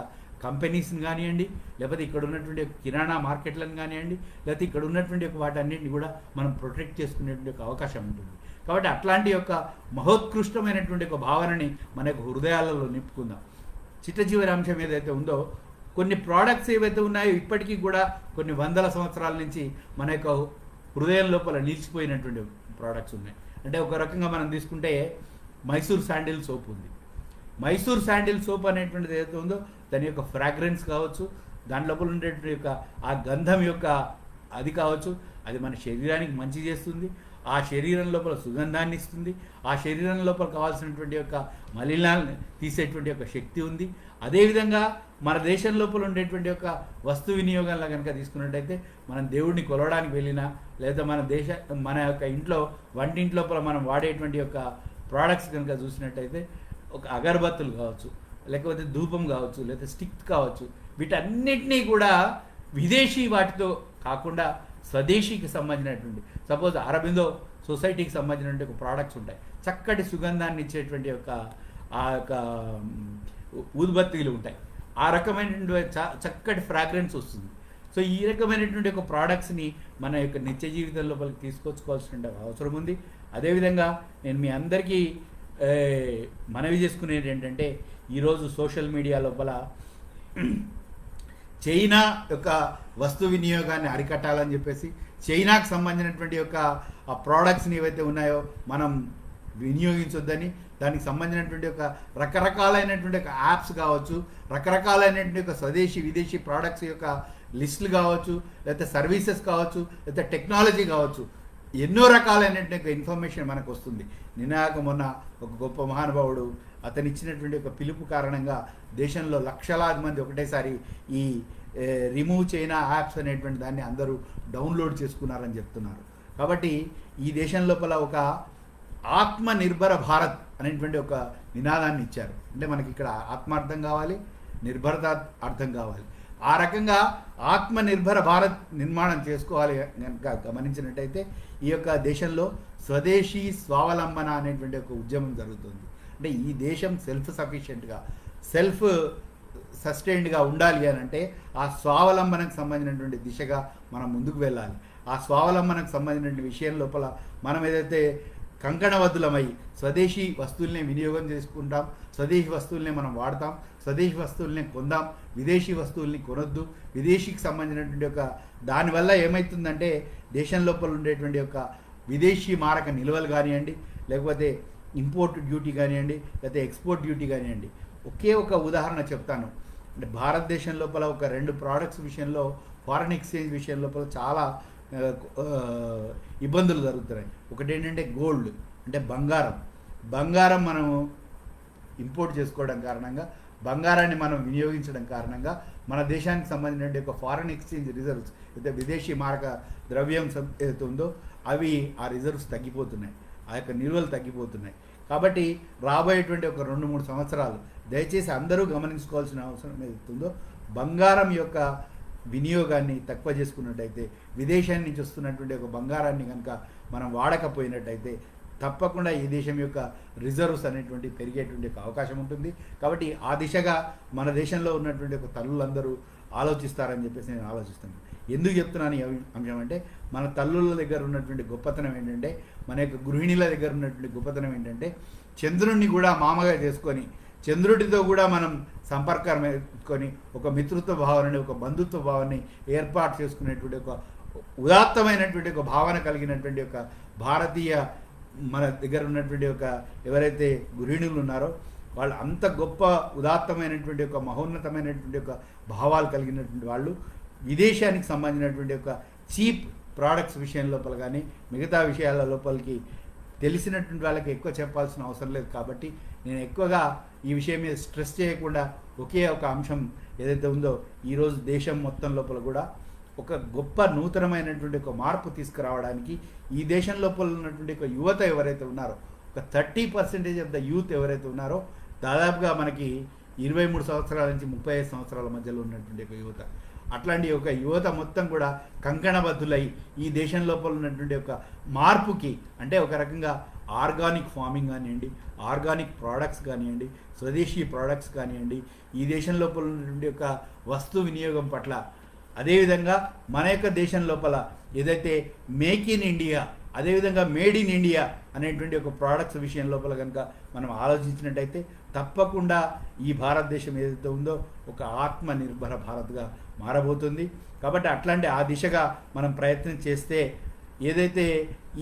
కంపెనీస్ని కానివ్వండి, లేకపోతే ఇక్కడ ఉన్నటువంటి కిరాణా మార్కెట్లను కానివ్వండి, లేకపోతే ఇక్కడ ఉన్నటువంటి ఒక వాటన్నింటిని కూడా మనం ప్రొటెక్ట్ చేసుకునేటువంటి ఒక అవకాశం ఉంటుంది. కాబట్టి అట్లాంటి యొక్క మహోత్కృష్టమైనటువంటి ఒక భావనని మన యొక్క హృదయాలలో నింపుకుందాం. చిట్టచివరి అంశం ఏదైతే ఉందో, కొన్ని ప్రోడక్ట్స్ ఏవైతే ఉన్నాయో ఇప్పటికీ కూడా కొన్ని వందల సంవత్సరాల నుంచి మన యొక్క హృదయం లోపల నిలిచిపోయినటువంటి ప్రోడక్ట్స్ ఉన్నాయి. అంటే ఒక రకంగా మనం తీసుకుంటే మైసూర్ శాండిల్ సోప్ ఉంది. మైసూర్ శాండిల్ సోప్ అనేటువంటిది ఏదైతే ఉందో దాని యొక్క ఫ్రాగ్రెన్స్ కావచ్చు, దాని లోపల ఉండేటువంటి యొక్క ఆ గంధం యొక్క అది కావచ్చు, అది మన శరీరానికి మంచి చేస్తుంది, ఆ శరీరం లోపల సుగంధాన్ని ఇస్తుంది, ఆ శరీరం లోపల కావాల్సినటువంటి యొక్క మలినాలను తీసేటువంటి యొక్క శక్తి ఉంది. అదేవిధంగా మన దేశం లోపల ఉండేటువంటి యొక్క వస్తు వినియోగంలో కనుక తీసుకున్నట్టయితే మనం దేవుడిని కొలవడానికి వెళ్ళినా, లేదా మన యొక్క ఇంట్లో వంటింటి లోపల మనం వాడేటువంటి యొక్క ప్రోడక్ట్స్ కనుక చూసినట్టయితే ఒక అగరబత్తులు కావచ్చు, లేకపోతే ధూపం కావచ్చు, లేకపోతే స్టిక్ కావచ్చు, వీటన్నిటినీ కూడా విదేశీ వాటితో కాకుండా స్వదేశీకి సంబంధించినటువంటి, సపోజ్ అరబిందో సొసైటీకి సంబంధించినటువంటి ఒక ప్రోడక్ట్స్ ఉంటాయి, చక్కటి సుగంధాన్ని ఇచ్చేటువంటి ఆ యొక్క ఊదుబత్తీలు ఉంటాయి, ఆ రకమైనటువంటి చక్కటి ఫ్రాగ్రెన్స్ వస్తుంది. సో ఈ రకమైనటువంటి ఒక ప్రోడక్ట్స్ని మన యొక్క నిత్య జీవితం లోపలికి తీసుకొచ్చుకోవాల్సిన అవసరం ఉంది. అదేవిధంగా నేను మీ అందరికీ మనవి చేసుకునేది ఏంటంటే, ఈరోజు సోషల్ మీడియా లోపల చైనా యొక్క వస్తు వినియోగాన్ని అరికట్టాలని చెప్పేసి చైనాకు సంబంధించినటువంటి యొక్క ఆ ప్రోడక్ట్స్ని ఏవైతే ఉన్నాయో మనం వినియోగించొద్దని, దానికి సంబంధించినటువంటి ఒక రకరకాలైనటువంటి ఒక యాప్స్ కావచ్చు, రకరకాలైనటువంటి ఒక స్వదేశీ విదేశీ ప్రోడక్ట్స్ యొక్క లిస్టులు కావచ్చు, లేకపోతే సర్వీసెస్ కావచ్చు, లేకపోతే టెక్నాలజీ కావచ్చు, ఎన్నో రకాలైనటువంటి ఇన్ఫర్మేషన్ మనకు వస్తుంది. నినాక మొన్న ఒక గొప్ప మహానుభావుడు అతను ఇచ్చినటువంటి ఒక పిలుపు కారణంగా దేశంలో లక్షలాది మంది ఒకటేసారి ఈ రిమూవ్ చైనా యాప్స్ అనేటువంటి దాన్ని అందరూ డౌన్లోడ్ చేసుకున్నారని చెప్తున్నారు. కాబట్టి ఈ దేశం లోపల ఒక ఆత్మనిర్భర భారత్ అనేటువంటి ఒక నినాదాన్ని ఇచ్చారు. అంటే మనకి ఇక్కడ ఆత్మ అర్థం కావాలి, నిర్భరత అర్థం కావాలి. ఆ రకంగా ఆత్మనిర్భర భారత్ నిర్మాణం చేసుకోవాలి కనుక గమనించినట్టయితే ఈ యొక్క దేశంలో స్వదేశీ స్వావలంబన అనేటువంటి ఒక ఉద్యమం జరుగుతుంది. అంటే ఈ దేశం సెల్ఫ్ సఫిషియెంట్గా, సెల్ఫ్ సస్టైన్డ్గా ఉండాలి అని అంటే ఆ స్వావలంబనకు సంబంధించినటువంటి దిశగా మనం ముందుకు వెళ్ళాలి. ఆ స్వావలంబనకు సంబంధించిన విషయం లోపల మనం ఏదైతే కంకణబద్ధులమై స్వదేశీ వస్తువుల్ని వినియోగం చేసుకుంటాం, స్వదేశీ వస్తువుల్ని మనం వాడతాం, స్వదేశీ వస్తువుల్ని కొందాం, విదేశీ వస్తువుల్ని కొనొద్దు. విదేశీకి సంబంధించినటువంటి ఒక దానివల్ల ఏమవుతుందంటే దేశం లోపల ఉండేటువంటి ఒక విదేశీ మారక నిల్వలు కానివ్వండి, లేకపోతే ఇంపోర్ట్ డ్యూటీ కానివ్వండి, లేకపోతే ఎక్స్పోర్ట్ డ్యూటీ కానివ్వండి. ఒకే ఒక ఉదాహరణ చెప్తాను. అంటే భారతదేశం లోపల ఒక 2 ప్రోడక్ట్స్ విషయంలో, ఫారెన్ ఎక్స్చేంజ్ విషయం లోపల చాలా ఇబ్బందులు జరుగుతున్నాయి. ఒకటి ఏంటంటే గోల్డ్, అంటే బంగారం మనం ఇంపోర్ట్ చేసుకోవడం కారణంగా, బంగారాన్ని మనం వినియోగించడం కారణంగా మన దేశానికి సంబంధించిన ఒక ఫారెన్ ఎక్స్చేంజ్ రిజర్వ్స్, అయితే విదేశీ మారక ద్రవ్యం ఏదైతే ఉందో అవి ఆ రిజర్వ్స్ తగ్గిపోతున్నాయి, ఆ యొక్క నిల్వలు తగ్గిపోతున్నాయి. కాబట్టి రాబోయేటువంటి ఒక 2-3 సంవత్సరాలు దయచేసి అందరూ గమనించుకోవాల్సిన అవసరం ఏదైతుందో, బంగారం యొక్క వినియోగాన్ని తక్కువ చేసుకున్నట్టయితే, విదేశాన్ని నుంచి వస్తున్నటువంటి ఒక బంగారాన్ని కనుక మనం వాడకపోయినట్టయితే తప్పకుండా ఈ దేశం యొక్క రిజర్వ్స్ అనేటువంటి పెరిగేటువంటి ఒక అవకాశం ఉంటుంది. కాబట్టి ఆ దిశగా మన దేశంలో ఉన్నటువంటి ఒక తల్లులందరూ ఆలోచిస్తారని చెప్పేసి నేను ఆలోచిస్తున్నాను. ఎందుకు చెప్తున్నాను ఈ అంశం అంటే, మన తల్లుల దగ్గర ఉన్నటువంటి గొప్పతనం ఏంటంటే, మన యొక్క గృహిణీల దగ్గర ఉన్నటువంటి గొప్పతనం ఏంటంటే, చంద్రుడిని కూడా మామగా చేసుకొని, చంద్రుడితో కూడా మనం సంపర్కం ఏర్చుకొని ఒక మిత్రత్వ భావనని, ఒక బంధుత్వ భావాన్ని ఏర్పాటు చేసుకునేటువంటి ఒక ఉదాత్తమైనటువంటి ఒక భావన కలిగినటువంటి ఒక భారతీయ మన దగ్గర ఉన్నటువంటి ఒక ఎవరైతే గృహిణులు ఉన్నారో వాళ్ళు అంత గొప్ప ఉదాత్తమైనటువంటి ఒక మహోన్నతమైనటువంటి ఒక భావాలు కలిగినటువంటి వాళ్ళు విదేశానికి సంబంధించినటువంటి ఒక చీప్ ప్రోడక్ట్స్ విషయం లోపల కానీ మిగతా విషయాల లోపలికి తెలిసినటువంటి వాళ్ళకి ఎక్కువ చెప్పాల్సిన అవసరం లేదు. కాబట్టి నేను ఎక్కువగా ఈ విషయం మీద స్ట్రెస్ చేయకుండా ఒకే ఒక అంశం ఏదైతే ఉందో, ఈరోజు దేశం మొత్తం లోపల కూడా ఒక గొప్ప నూతనమైనటువంటి ఒక మార్పు తీసుకురావడానికి ఈ దేశం లోపల ఉన్నటువంటి ఒక యువత ఎవరైతే ఉన్నారో, ఒక 30% ఆఫ్ ద యూత్ ఎవరైతే ఉన్నారో, దాదాపుగా మనకి 23 సంవత్సరాల నుంచి 35 సంవత్సరాల మధ్యలో ఉన్నటువంటి ఒక యువత, అట్లాంటి ఒక యువత మొత్తం కూడా కంకణబద్ధులై ఈ దేశం లోపల ఉన్నటువంటి ఒక మార్పుకి, అంటే ఒక రకంగా ఆర్గానిక్ ఫార్మింగ్ కానివ్వండి, ఆర్గానిక్ ప్రోడక్ట్స్ కానివ్వండి, స్వదేశీ ప్రోడక్ట్స్ కానివ్వండి, ఈ దేశం లోపల ఉన్నటువంటి ఒక వస్తు వినియోగం పట్ల, అదేవిధంగా మన యొక్క దేశం లోపల ఏదైతే మేక్ ఇన్ ఇండియా, అదేవిధంగా మేడ్ ఇన్ ఇండియా అనేటువంటి ఒక ప్రోడక్ట్స్ విషయం లోపల కనుక మనం ఆలోచించినట్టయితే తప్పకుండా ఈ భారతదేశం ఏదైతే ఉందో ఒక ఆత్మనిర్భర భారత్గా మారబోతుంది. కాబట్టి అట్లాంటి ఆ దిశగా మనం ప్రయత్నం చేస్తే ఏదైతే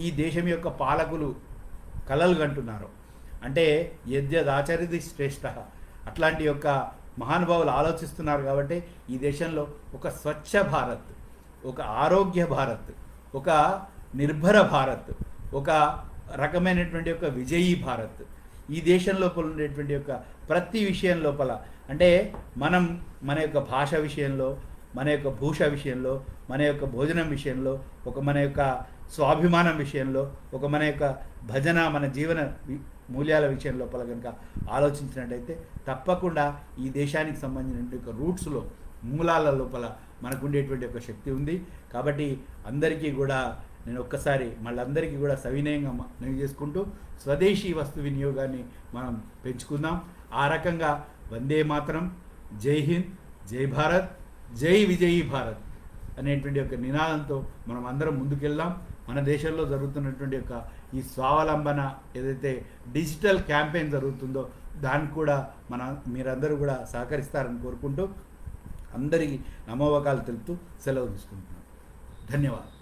ఈ దేశం యొక్క పాలకులు కలలు కంటున్నారో, అంటే యద్యదాచరితి శ్రేష్ఠ, అట్లాంటి యొక్క మహానుభావులు ఆలోచిస్తున్నారు. కాబట్టి ఈ దేశంలో ఒక స్వచ్ఛ భారత్, ఒక ఆరోగ్య భారత్, ఒక నిర్భర భారత్, ఒక రకమైనటువంటి ఒక విజయీ భారత్, ఈ దేశం లోపల ఉండేటువంటి యొక్క ప్రతి విషయం లోపల, అంటే మనం మన యొక్క భాష విషయంలో, మన యొక్క భూష విషయంలో, మన యొక్క భోజనం విషయంలో, ఒక మన యొక్క స్వాభిమానం విషయంలో, ఒక మన యొక్క భజన, మన జీవన మూల్యాల విషయం లోపల కనుక ఆలోచించినట్టయితే తప్పకుండా ఈ దేశానికి సంబంధించిన యొక్క రూట్స్లో మూలాల లోపల మనకు ఉండేటువంటి ఒక శక్తి ఉంది. కాబట్టి అందరికీ కూడా నేను ఒక్కసారి మళ్ళందరికీ కూడా సవినయంగా మనవి చేసుకుంటూ స్వదేశీ వస్తు వినియోగాన్ని మనం పెంచుకుందాం. ఆ రకంగా వందే మాతరం, జై హింద్, జై భారత్, జై విజయీ భారత్ అనేటువంటి ఒక నినాదంతో మనం అందరం ముందుకెళ్దాం. మన దేశంలో జరుగుతున్నటువంటి యొక్క ఈ స్వావలంబన ఏదైతే డిజిటల్ క్యాంపెయిన్ జరుగుతుందో దానికి కూడా మీరందరూ కూడా సహకరిస్తారని కోరుకుంటూ అందరికీ నమోవకాలు తెలుపుతూ సెలవు తీసుకుంటున్నాను. ధన్యవాదాలు.